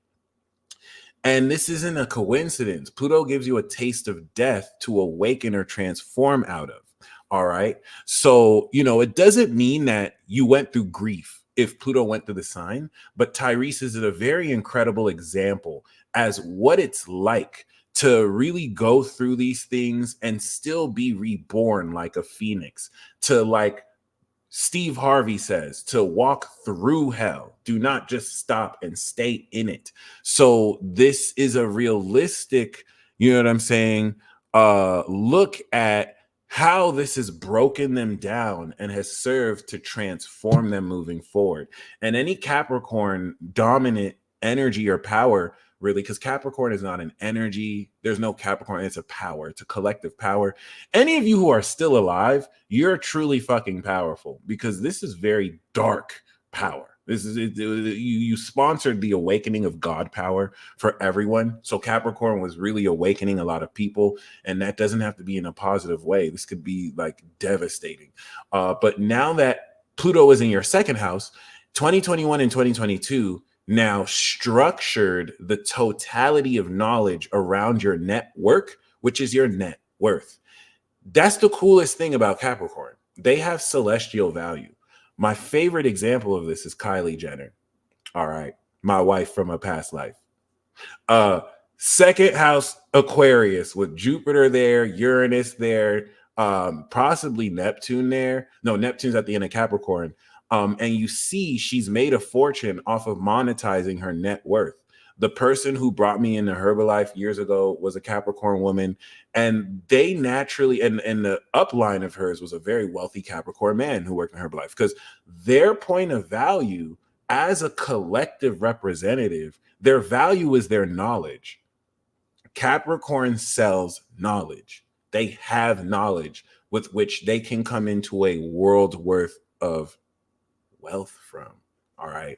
And this isn't a coincidence. Pluto gives you a taste of death to awaken or transform out of. All right. So, it doesn't mean that you went through grief. if Pluto went through the sign, but Tyrese is a very incredible example as what it's like to really go through these things and still be reborn like a phoenix, to, like Steve Harvey says, to walk through hell. Do not just stop and stay in it. So this is a realistic, you know what I'm saying, look at how this has broken them down and has served to transform them moving forward. And any Capricorn dominant energy or power, really, because Capricorn is not an energy. There's no Capricorn. It's a power. It's a collective power. Any of you who are still alive, you're truly fucking powerful, because this is very dark power. This is you sponsored the awakening of God power for everyone. So Capricorn was really awakening a lot of people, and that doesn't have to be in a positive way. This could be like devastating. But now that Pluto is in your second house, 2021 and 2022 now structured the totality of knowledge around your network, which is your net worth. That's the coolest thing about Capricorn. They have celestial value. My favorite example of this is Kylie Jenner. All right. My wife from a past life. Second house Aquarius with Jupiter there, Uranus there, possibly Neptune there. No, Neptune's at the end of Capricorn. And you see she's made a fortune off of monetizing her net worth. The person who brought me into Herbalife years ago was a Capricorn woman, and they naturally, and the upline of hers was a very wealthy Capricorn man who worked in Herbalife, because their point of value as a collective representative, their value is their knowledge. Capricorn sells knowledge. They have knowledge with which they can come into a world's worth of wealth from. All right.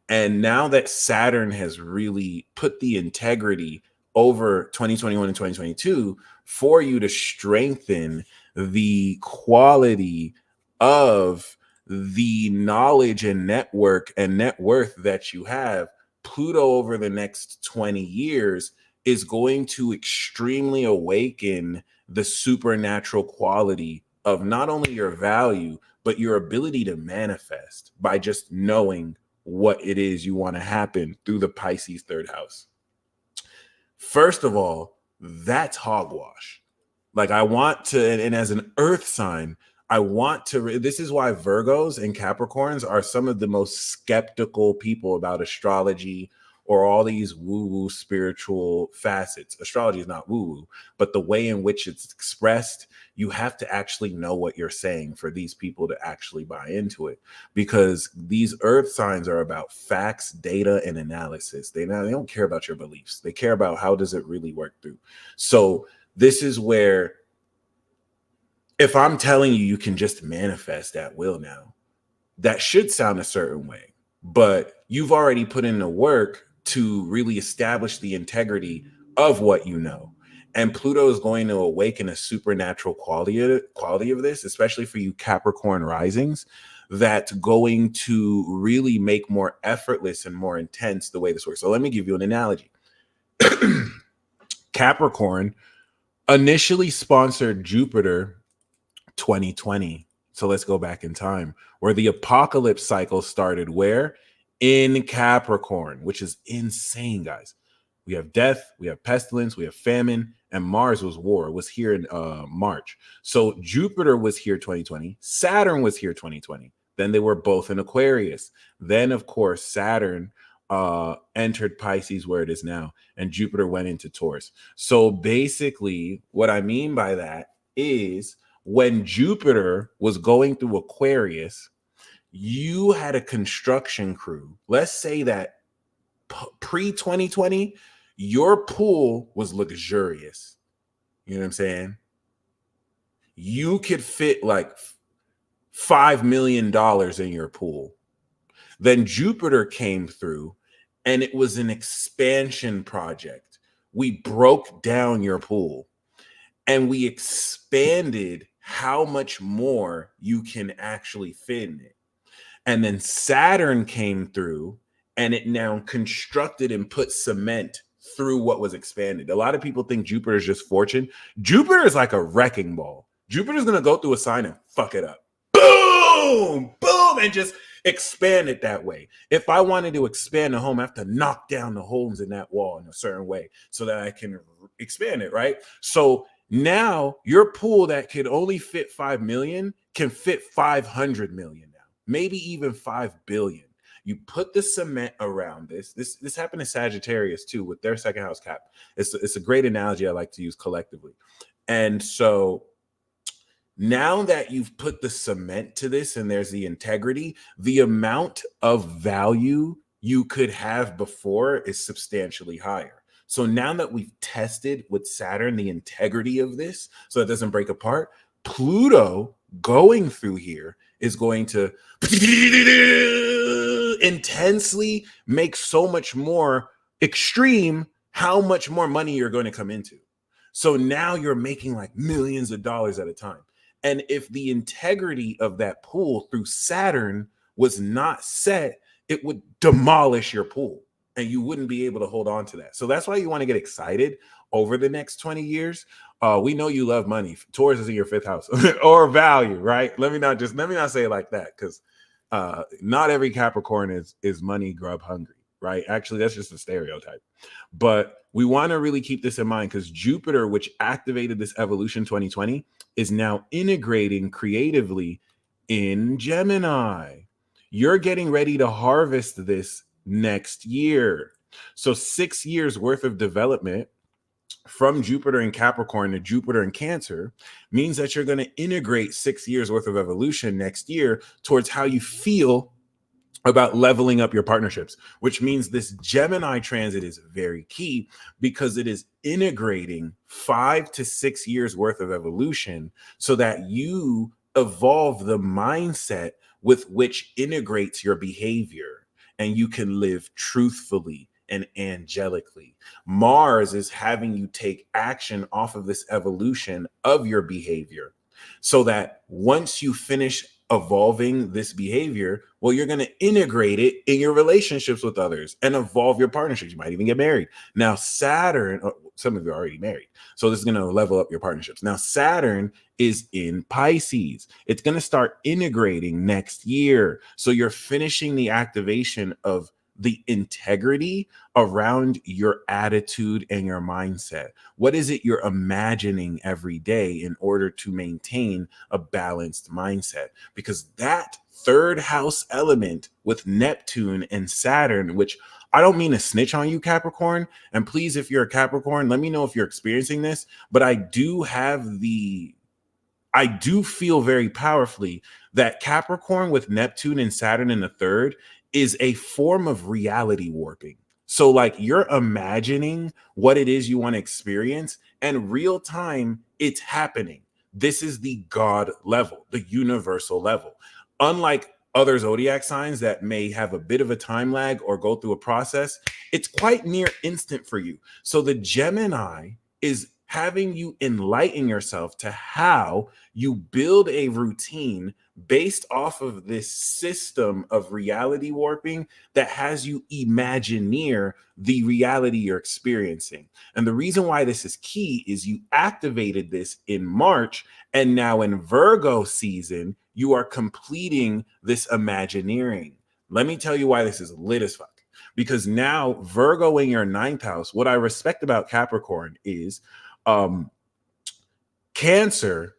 And now that Saturn has really put the integrity over 2021 and 2022 for you to strengthen the quality of the knowledge and network and net worth that you have, Pluto over the next 20 years is going to extremely awaken the supernatural quality of not only your value, but your ability to manifest by just knowing what it is you want to happen through the Pisces third house. First of all, that's hogwash. Like, I want to, and as an earth sign, I want to, this is why Virgos and Capricorns are some of the most skeptical people about astrology or all these woo-woo spiritual facets. Astrology is not woo-woo, but the way in which it's expressed, you have to actually know what you're saying for these people to actually buy into it, because these earth signs are about facts, data, and analysis. They don't care about your beliefs. They care about how does it really work through. So this is where, if I'm telling you can just manifest at will now, that should sound a certain way, but you've already put in the work to really establish the integrity of what you know. And Pluto is going to awaken a supernatural quality of this, especially for you Capricorn risings, that's going to really make more effortless and more intense the way this works. So let me give you an analogy. Capricorn initially sponsored Jupiter 2020. So let's go back in time, where the apocalypse cycle started where? In Capricorn, which is insane, guys. We have death, we have pestilence, we have famine, and Mars was war. It was here in March. So Jupiter was here 2020. Saturn was here 2020. Then they were both in Aquarius. Then, of course, Saturn entered Pisces, where it is now, and Jupiter went into Taurus. So basically, what I mean by that is when Jupiter was going through Aquarius, you had a construction crew. Let's say that pre-2020, your pool was luxurious. You know what I'm saying? You could fit like $5 million in your pool. Then Jupiter came through and it was an expansion project. We broke down your pool and we expanded how much more you can actually fit in it. And then Saturn came through and it now constructed and put cement through what was expanded. A lot of people think Jupiter is just fortune. Jupiter is like a wrecking ball. Jupiter's going to go through a sign and fuck it up. Boom, boom, and just expand it that way. If I wanted to expand the home, I have to knock down the holes in that wall in a certain way so that I can expand it, right? So now your pool that could only fit 5 million can fit 500 million now, maybe even 5 billion. You put the cement around this. This happened to Sagittarius too with their second house cap. It's a great analogy I like to use collectively. And so now that you've put the cement to this and there's the integrity, the amount of value you could have before is substantially higher. So now that we've tested with Saturn the integrity of this so it doesn't break apart, Pluto going through here is going to intensely make so much more extreme how much more money you're going to come into. So now you're making like millions of dollars at a time. And if the integrity of that pool through Saturn was not set, it would demolish your pool and you wouldn't be able to hold on to that. So that's why you want to get excited over the next 20 years. We know you love money. Taurus is in your fifth house or value, right? Let me not say it like that, because not every Capricorn is money grub hungry, right? Actually, that's just a stereotype. But we want to really keep this in mind because Jupiter, which activated this evolution 2020, is now integrating creatively in Gemini. You're getting ready to harvest this next year. So 6 years worth of development from Jupiter in Capricorn to Jupiter in Cancer means that you're going to integrate 6 years worth of evolution next year towards how you feel about leveling up your partnerships, which means this Gemini transit is very key because it is integrating 5 to 6 years worth of evolution so that you evolve the mindset with which integrates your behavior and you can live truthfully and angelically. Mars is having you take action off of this evolution of your behavior so that once you finish evolving this behavior, well, you're going to integrate it in your relationships with others and evolve your partnerships. You might even get married. Now, Saturn, some of you are already married, so this is going to level up your partnerships. Now, Saturn is in Pisces. It's going to start integrating next year. So you're finishing the activation of the integrity around your attitude and your mindset. What is it you're imagining every day in order to maintain a balanced mindset? Because that third house element with Neptune and Saturn, which I don't mean to snitch on you, Capricorn. And please, if you're a Capricorn, let me know if you're experiencing this. But I do feel very powerfully that Capricorn with Neptune and Saturn in the third is a form of reality warping. So like you're imagining what it is you want to experience and real time it's happening. This is the God level, the universal level. Unlike other zodiac signs that may have a bit of a time lag or go through a process, it's quite near instant for you. So the Gemini is having you enlighten yourself to how you build a routine based off of this system of reality warping that has you imagineer the reality you're experiencing. And the reason why this is key is you activated this in March, and now in Virgo season, you are completing this imagineering. Let me tell you why this is lit as fuck. Because now Virgo in your ninth house, what I respect about Capricorn is Cancer,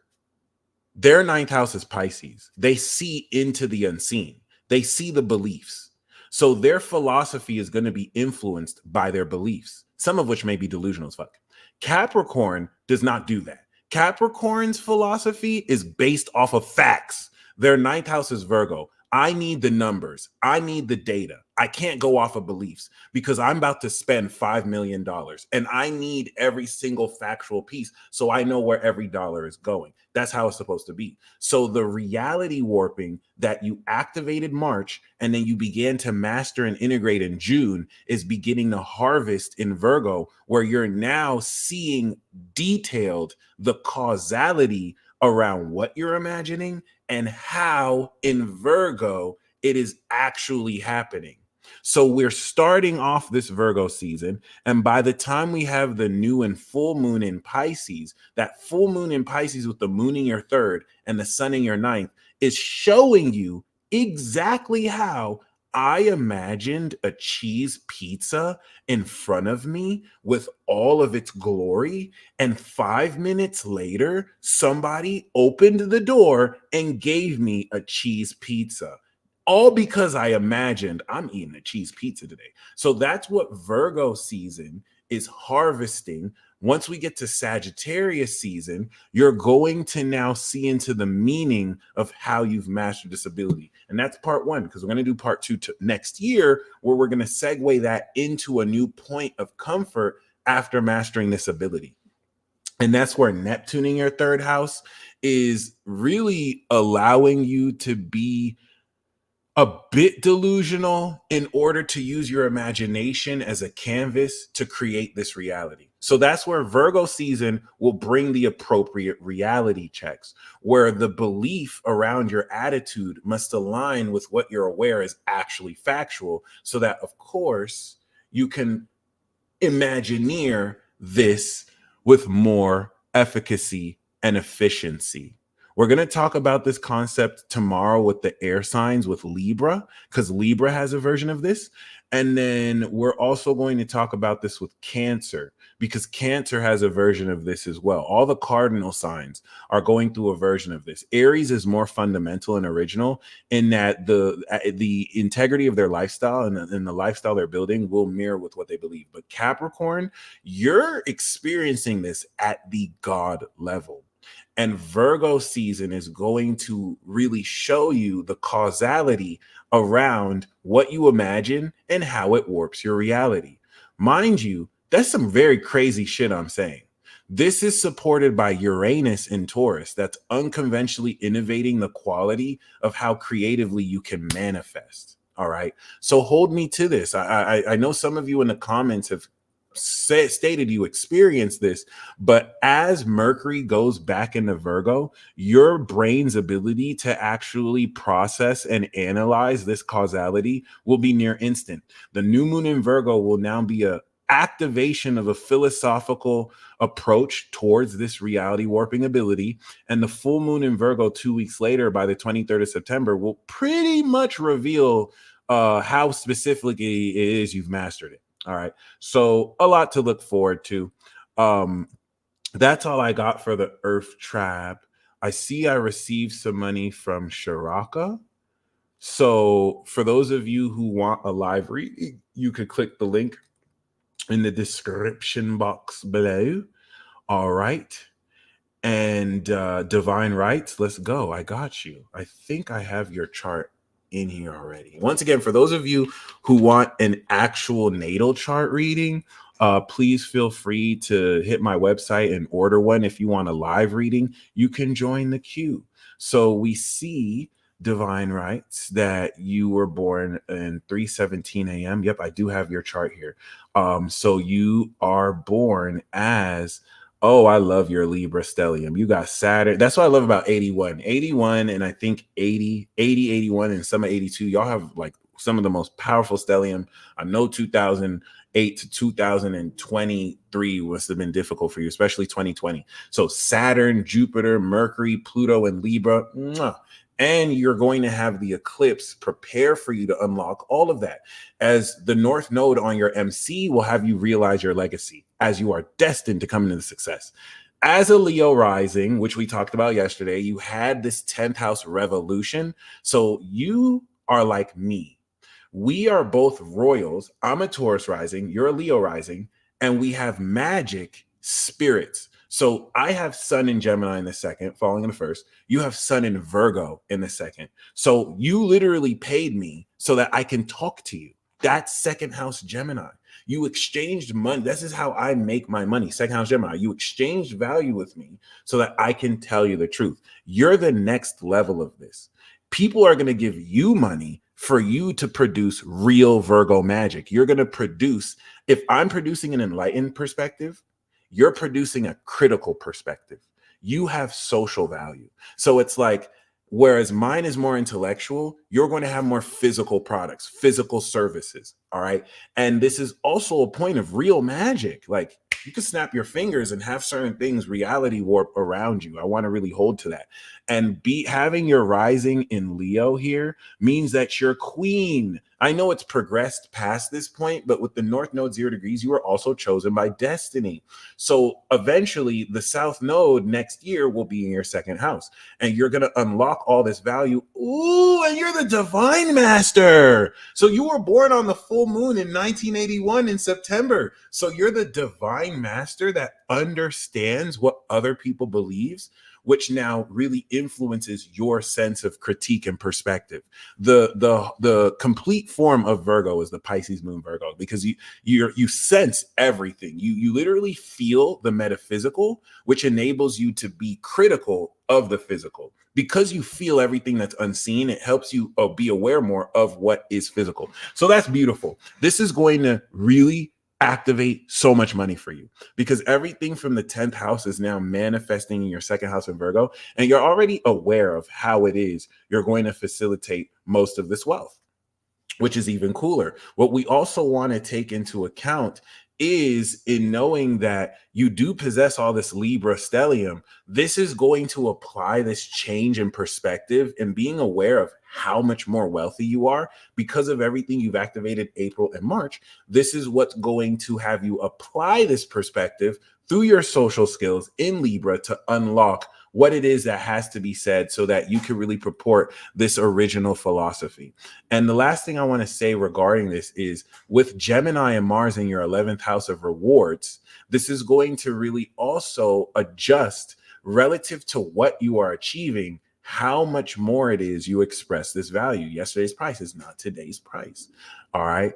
their ninth house is Pisces. They see into the unseen. They see the beliefs. So their philosophy is going to be influenced by their beliefs, some of which may be delusional as fuck. Capricorn does not do that. Capricorn's philosophy is based off of facts. Their ninth house is Virgo. I need the numbers. I need the data. I can't go off of beliefs because I'm about to spend $5 million and I need every single factual piece so I know where every dollar is going. That's how it's supposed to be. So the reality warping that you activated March and then you began to master and integrate in June is beginning to harvest in Virgo, where you're now seeing detailed the causality around what you're imagining and how in Virgo it is actually happening. So we're starting off this Virgo season, and by the time we have the new and full moon in Pisces, that full moon in Pisces with the moon in your third and the sun in your ninth is showing you exactly how I imagined a cheese pizza in front of me with all of its glory. And 5 minutes later, somebody opened the door and gave me a cheese pizza. All because I imagined I'm eating a cheese pizza today. So that's what Virgo season is harvesting. Once we get to Sagittarius season, you're going to now see into the meaning of how you've mastered this ability. And that's part one, because we're going to do part two next year, where we're going to segue that into a new point of comfort after mastering this ability. And that's where Neptune in your third house is really allowing you to be a bit delusional in order to use your imagination as a canvas to create this reality. So that's where Virgo season will bring the appropriate reality checks, where the belief around your attitude must align with what you're aware is actually factual, so that, of course, you can imagineer this with more efficacy and efficiency. We're going to talk about this concept tomorrow with the air signs with Libra, because Libra has a version of this. And then we're also going to talk about this with Cancer, because Cancer has a version of this as well. All the cardinal signs are going through a version of this. Aries is more fundamental and original in that the integrity of their lifestyle and the lifestyle they're building will mirror with what they believe. But Capricorn, you're experiencing this at the God level. And Virgo season is going to really show you the causality around what you imagine and how it warps your reality. Mind you, that's some very crazy shit I'm saying. This is supported by Uranus in Taurus, that's unconventionally innovating the quality of how creatively you can manifest. All right. So hold me to this. I know some of you in the comments have stated you experienced this, but as Mercury goes back into Virgo, your brain's ability to actually process and analyze this causality will be near instant. The new moon in Virgo will now be a activation of a philosophical approach towards this reality warping ability, and the full moon in Virgo 2 weeks later, by the 23rd of September, will pretty much reveal how specifically it is you've mastered it. All right. So a lot to look forward to. That's all I got for the Earth Tribe. I see I received some money from Shiraka. So for those of you who want a live reading, you could click the link in the description box below. All right. And Divine Rights, let's go. I got you. I think I have your chart in here already. Once again, for those of you who want an actual natal chart reading, please feel free to hit my website and order one. If you want a live reading, you can join the queue. So we see, Divine Rights, that you were born in 3:17 a.m. Yep, I do have your chart here. So you are born as, oh, I love your Libra stellium. You got Saturn. That's what I love about 81. 81 and I think 80, 81 and some of 82. Y'all have like some of the most powerful stellium. I know 2008 to 2023 must have been difficult for you, especially 2020. So Saturn, Jupiter, Mercury, Pluto, and Libra. Mwah. And you're going to have the eclipse prepare for you to unlock all of that, as the North Node on your MC will have you realize your legacy, as you are destined to come into success. As a Leo rising, which we talked about yesterday, you had this 10th house revolution. So you are like me. We are both royals. I'm a Taurus rising, you're a Leo rising, and we have magic spirits. So I have Sun in Gemini in the second, falling in the first. You have Sun in Virgo in the second. So you literally paid me so that I can talk to you. That's second house Gemini. You exchanged money. This is how I make my money. Second house Gemini. You exchanged value with me so that I can tell you the truth. You're the next level of this. People are going to give you money for you to produce real Virgo magic. You're going to produce, if I'm producing an enlightened perspective, you're producing a critical perspective. You have social value. So it's like, whereas mine is more intellectual, you're going to have more physical products, physical services. All right. And this is also a point of real magic. Like, You can snap your fingers and have certain things reality warp around you. I want to really hold to that. And be having your rising in Leo here means that your queen, I know it's progressed past this point, but with the North Node 0 degrees, you are also chosen by destiny. So eventually, the South Node next year will be in your second house, and you're going to unlock all this value. Ooh, and you're the divine master. So you were born on the full moon in 1981 in September. So you're the divine master that understands what other people believes, which now really influences your sense of critique and perspective. The complete form of Virgo is the Pisces moon Virgo, because you sense everything. You literally feel the metaphysical, which enables you to be critical of the physical. Because you feel everything that's unseen, it helps you be aware more of what is physical. So that's beautiful. This is going to really activate so much money for you, because everything from the 10th house is now manifesting in your second house in Virgo, and you're already aware of how it is you're going to facilitate most of this wealth, which is even cooler. What we also want to take into account is, in knowing that you do possess all this Libra stellium, this is going to apply this change in perspective and being aware of how much more wealthy you are because of everything you've activated April and March. This is what's going to have you apply this perspective through your social skills in Libra to unlock what it is that has to be said so that you can really purport this original philosophy. And the last thing I want to say regarding this is, with Gemini and Mars in your 11th house of rewards, this is going to really also adjust relative to what you are achieving, how much more it is you express this value. Yesterday's price is not today's price. All right.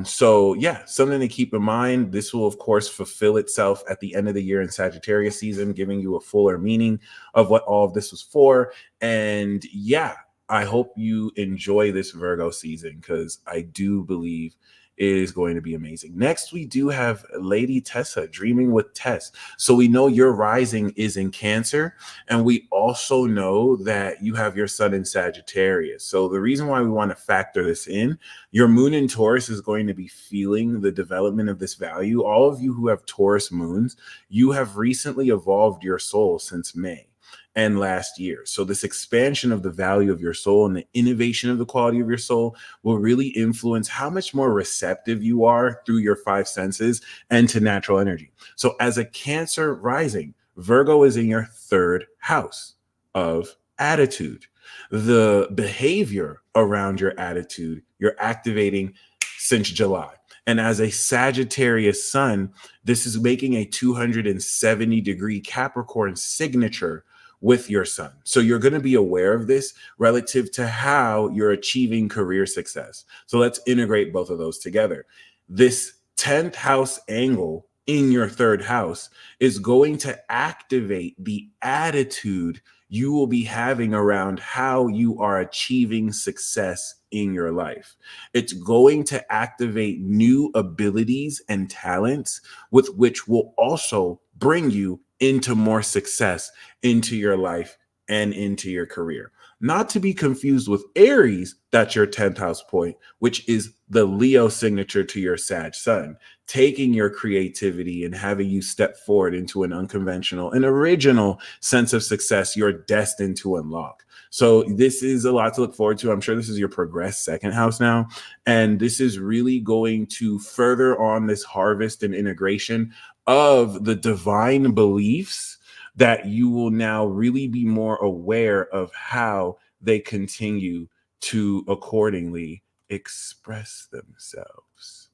So yeah, something to keep in mind. This will, of course, fulfill itself at the end of the year in Sagittarius season, giving you a fuller meaning of what all of this was for. And yeah, I hope you enjoy this Virgo season, because I do believe it is going to be amazing. Next, we do have Lady Tessa, Dreaming with Tess. So we know your rising is in Cancer, and we also know that you have your sun in Sagittarius. So the reason why we want to factor this in, your moon in Taurus is going to be feeling the development of this value. All of you who have Taurus moons, you have recently evolved your soul since May and last year. So this expansion of the value of your soul and the innovation of the quality of your soul will really influence how much more receptive you are through your five senses and to natural energy. So as a Cancer rising, Virgo is in your third house of attitude. The behavior around your attitude, you're activating since July. And as a Sagittarius sun, this is making a 270-degree Capricorn signature with your sun. So you're going to be aware of this relative to how you're achieving career success. So let's integrate both of those together. This 10th house angle in your third house is going to activate the attitude you will be having around how you are achieving success in your life. It's going to activate new abilities and talents, with which will also bring you into more success into your life and into your career. Not to be confused with Aries, that's your 10th house point, which is the Leo signature to your Sag sun, taking your creativity and having you step forward into an unconventional and original sense of success you're destined to unlock. So this is a lot to look forward to. I'm sure this is your progressed second house now. And this is really going to further on this harvest and integration of the divine beliefs that you will now really be more aware of how they continue to accordingly express themselves.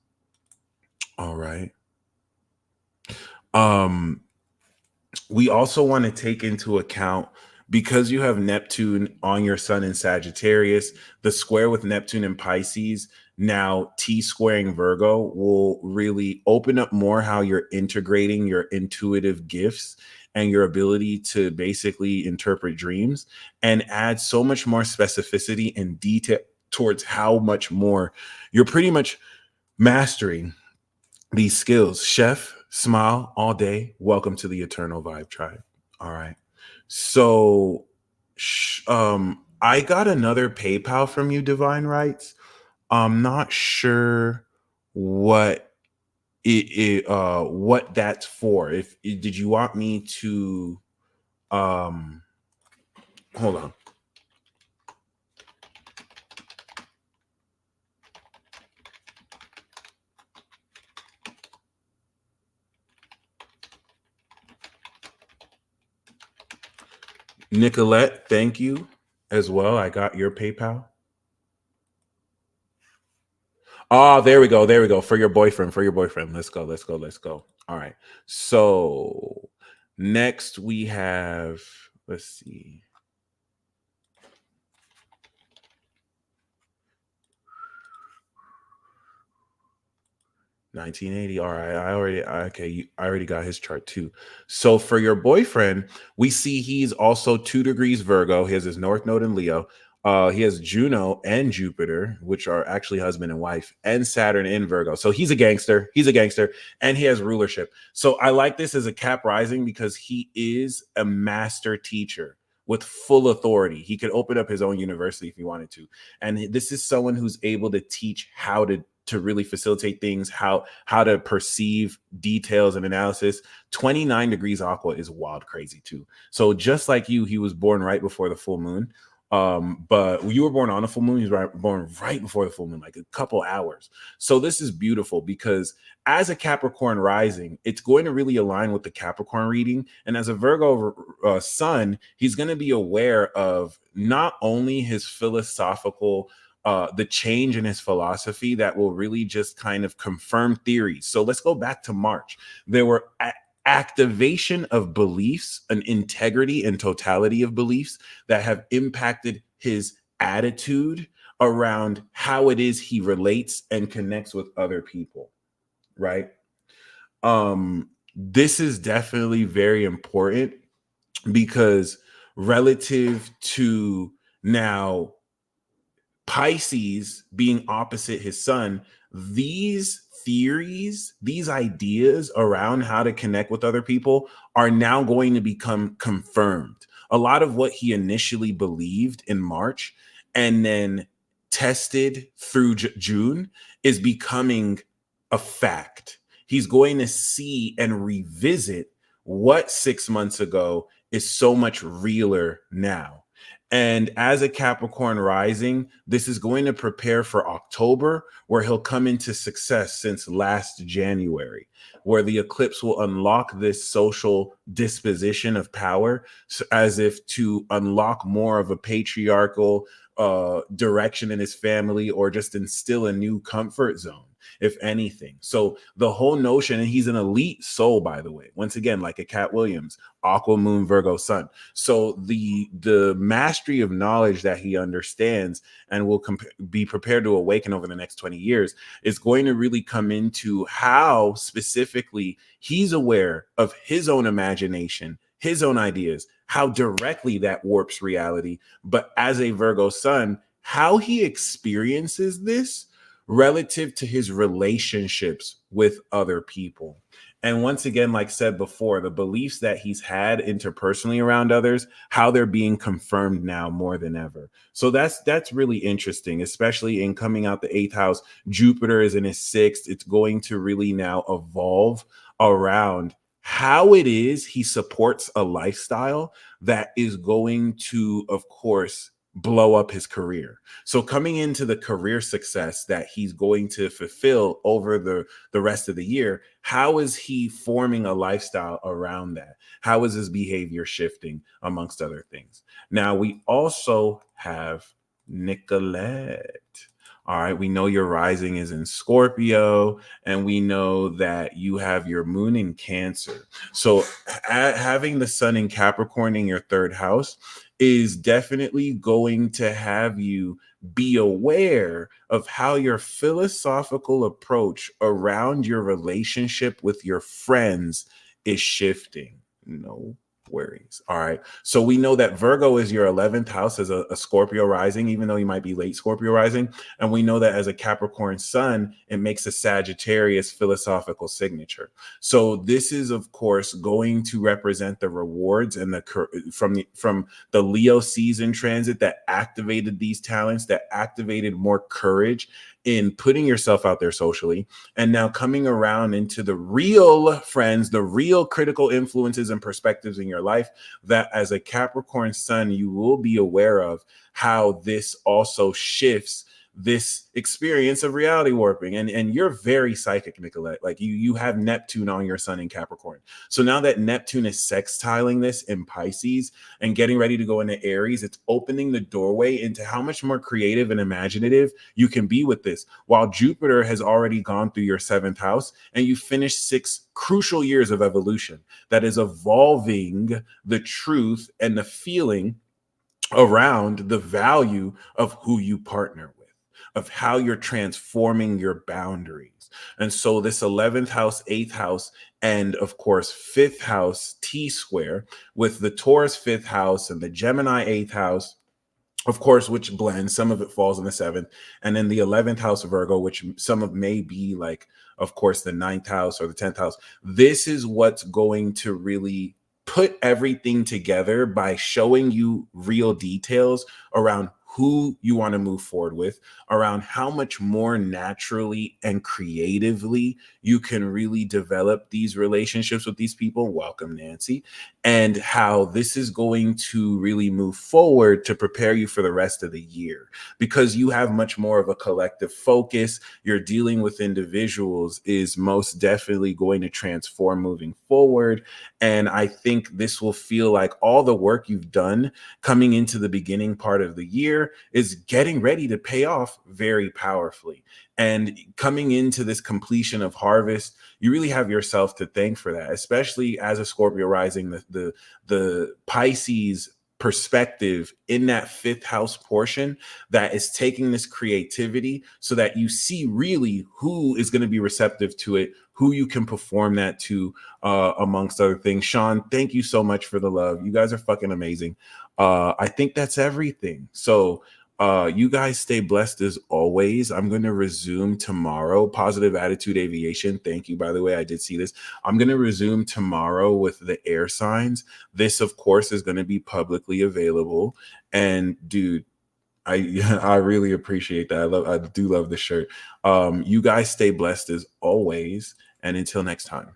All right. We also want to take into account, because you have Neptune on your sun in Sagittarius, the square with Neptune in Pisces, now T squaring Virgo, will really open up more how you're integrating your intuitive gifts and your ability to basically interpret dreams, and add so much more specificity and detail towards how much more you're pretty much mastering these skills. Chef, smile all day. Welcome to the Eternal Vibe Tribe. All right. So, I got another PayPal from you, Divine Rights. I'm not sure what what that's for. If did you want me to um hold on. Nicolette, thank you as well. I got your PayPal. Oh, there we go. There we go. For your boyfriend. For your boyfriend. Let's go. Let's go. Let's go. All right. So next we have, let's see. 1980. All right. I already got his chart too. So for your boyfriend, we see he's also 2 degrees Virgo. He has his North Node in Leo. He has Juno and Jupiter, which are actually husband and wife, and Saturn in Virgo. So he's a gangster. He's a gangster, and he has rulership. So I like this as a Cap rising because he is a master teacher with full authority. He could open up his own university if he wanted to. And this is someone who's able to teach how to really facilitate things, how to perceive details and analysis. 29 degrees Aqua is wild crazy too. So just like you, he was born right before the full moon. But you were born on the full moon. He's born right before the full moon, like a couple hours. So this is beautiful because as a Capricorn rising, it's going to really align with the Capricorn reading. And as a Virgo sun, he's going to be aware of not only his philosophical the change in his philosophy that will really just kind of confirm theories. So let's go back to March. There were activation of beliefs, an integrity and totality of beliefs that have impacted his attitude around how it is he relates and connects with other people, right? This is definitely very important because relative to now Pisces being opposite his sun, these theories, these ideas around how to connect with other people are now going to become confirmed. A lot of what he initially believed in March and then tested through June is becoming a fact. He's going to see and revisit what 6 months ago is so much realer now. And as a Capricorn rising, this is going to prepare for October, where he'll come into success since last January, where the eclipse will unlock this social disposition of power, as if to unlock more of a patriarchal direction in his family or just instill a new comfort zone, if anything. So the whole notion, and he's an elite soul, by the way, once again, like a Cat Williams, Aqua Moon Virgo Sun. So the mastery of knowledge that he understands and will be prepared to awaken over the next 20 years is going to really come into how specifically he's aware of his own imagination, his own ideas, how directly that warps reality. But as a Virgo Sun, how he experiences this relative to his relationships with other people. And once again, like said before, the beliefs that he's had interpersonally around others, how they're being confirmed now more than ever. So that's really interesting, especially in coming out the 8th house. Jupiter is in his 6th. It's going to really now evolve around how it is he supports a lifestyle that is going to, of course, blow up his career. So coming into the career success that he's going to fulfill over the rest of the year, how is he forming a lifestyle around that? How is his behavior shifting, amongst other things? Now, we also have Nicolette. All right, we know your rising is in Scorpio, and we know that you have your moon in Cancer. So having the sun in Capricorn in your 3rd house is definitely going to have you be aware of how your philosophical approach around your relationship with your friends is shifting. No, worries. All right. So we know that Virgo is your 11th house as a Scorpio rising, even though you might be late Scorpio rising. And we know that as a Capricorn sun, it makes a Sagittarius philosophical signature. So this is, of course, going to represent the rewards and from the Leo season transit that activated these talents, that activated more courage in putting yourself out there socially, and now coming around into the real friends, the real critical influences and perspectives in your life, that as a Capricorn sun, you will be aware of how this also shifts this experience of reality warping. And you're very psychic, Nicolette. Like you have Neptune on your sun in Capricorn. So now that Neptune is sextiling this in Pisces and getting ready to go into Aries, it's opening the doorway into how much more creative and imaginative you can be with this. While Jupiter has already gone through your 7th house and you finished 6 crucial years of evolution that is evolving the truth and the feeling around the value of who you partner with, of how you're transforming your boundaries. And so this 11th house, 8th house, and of course 5th house T square with the Taurus 5th house and the Gemini 8th house, of course, which blends, some of it falls in the 7th, and then the 11th house of Virgo, which some of may be like, of course, the 9th house or the 10th house. This is what's going to really put everything together by showing you real details around who you want to move forward with, around how much more naturally and creatively you can really develop these relationships with these people. Welcome, Nancy. And how this is going to really move forward to prepare you for the rest of the year, because you have much more of a collective focus. You're dealing with individuals is most definitely going to transform moving forward. And I think this will feel like all the work you've done coming into the beginning part of the year is getting ready to pay off very powerfully. And coming into this completion of harvest, you really have yourself to thank for that, especially as a Scorpio rising, the Pisces perspective in that 5th house portion that is taking this creativity so that you see really who is going to be receptive to it, who you can perform that to, amongst other things. Sean, thank you so much for the love. You guys are fucking amazing. I think that's everything. So you guys stay blessed as always. I'm going to resume tomorrow. Positive attitude aviation. Thank you, by the way. I did see this. I'm going to resume tomorrow with the air signs. This, of course, is going to be publicly available. And dude, I really appreciate that. I do love the shirt. You guys stay blessed as always. And until next time.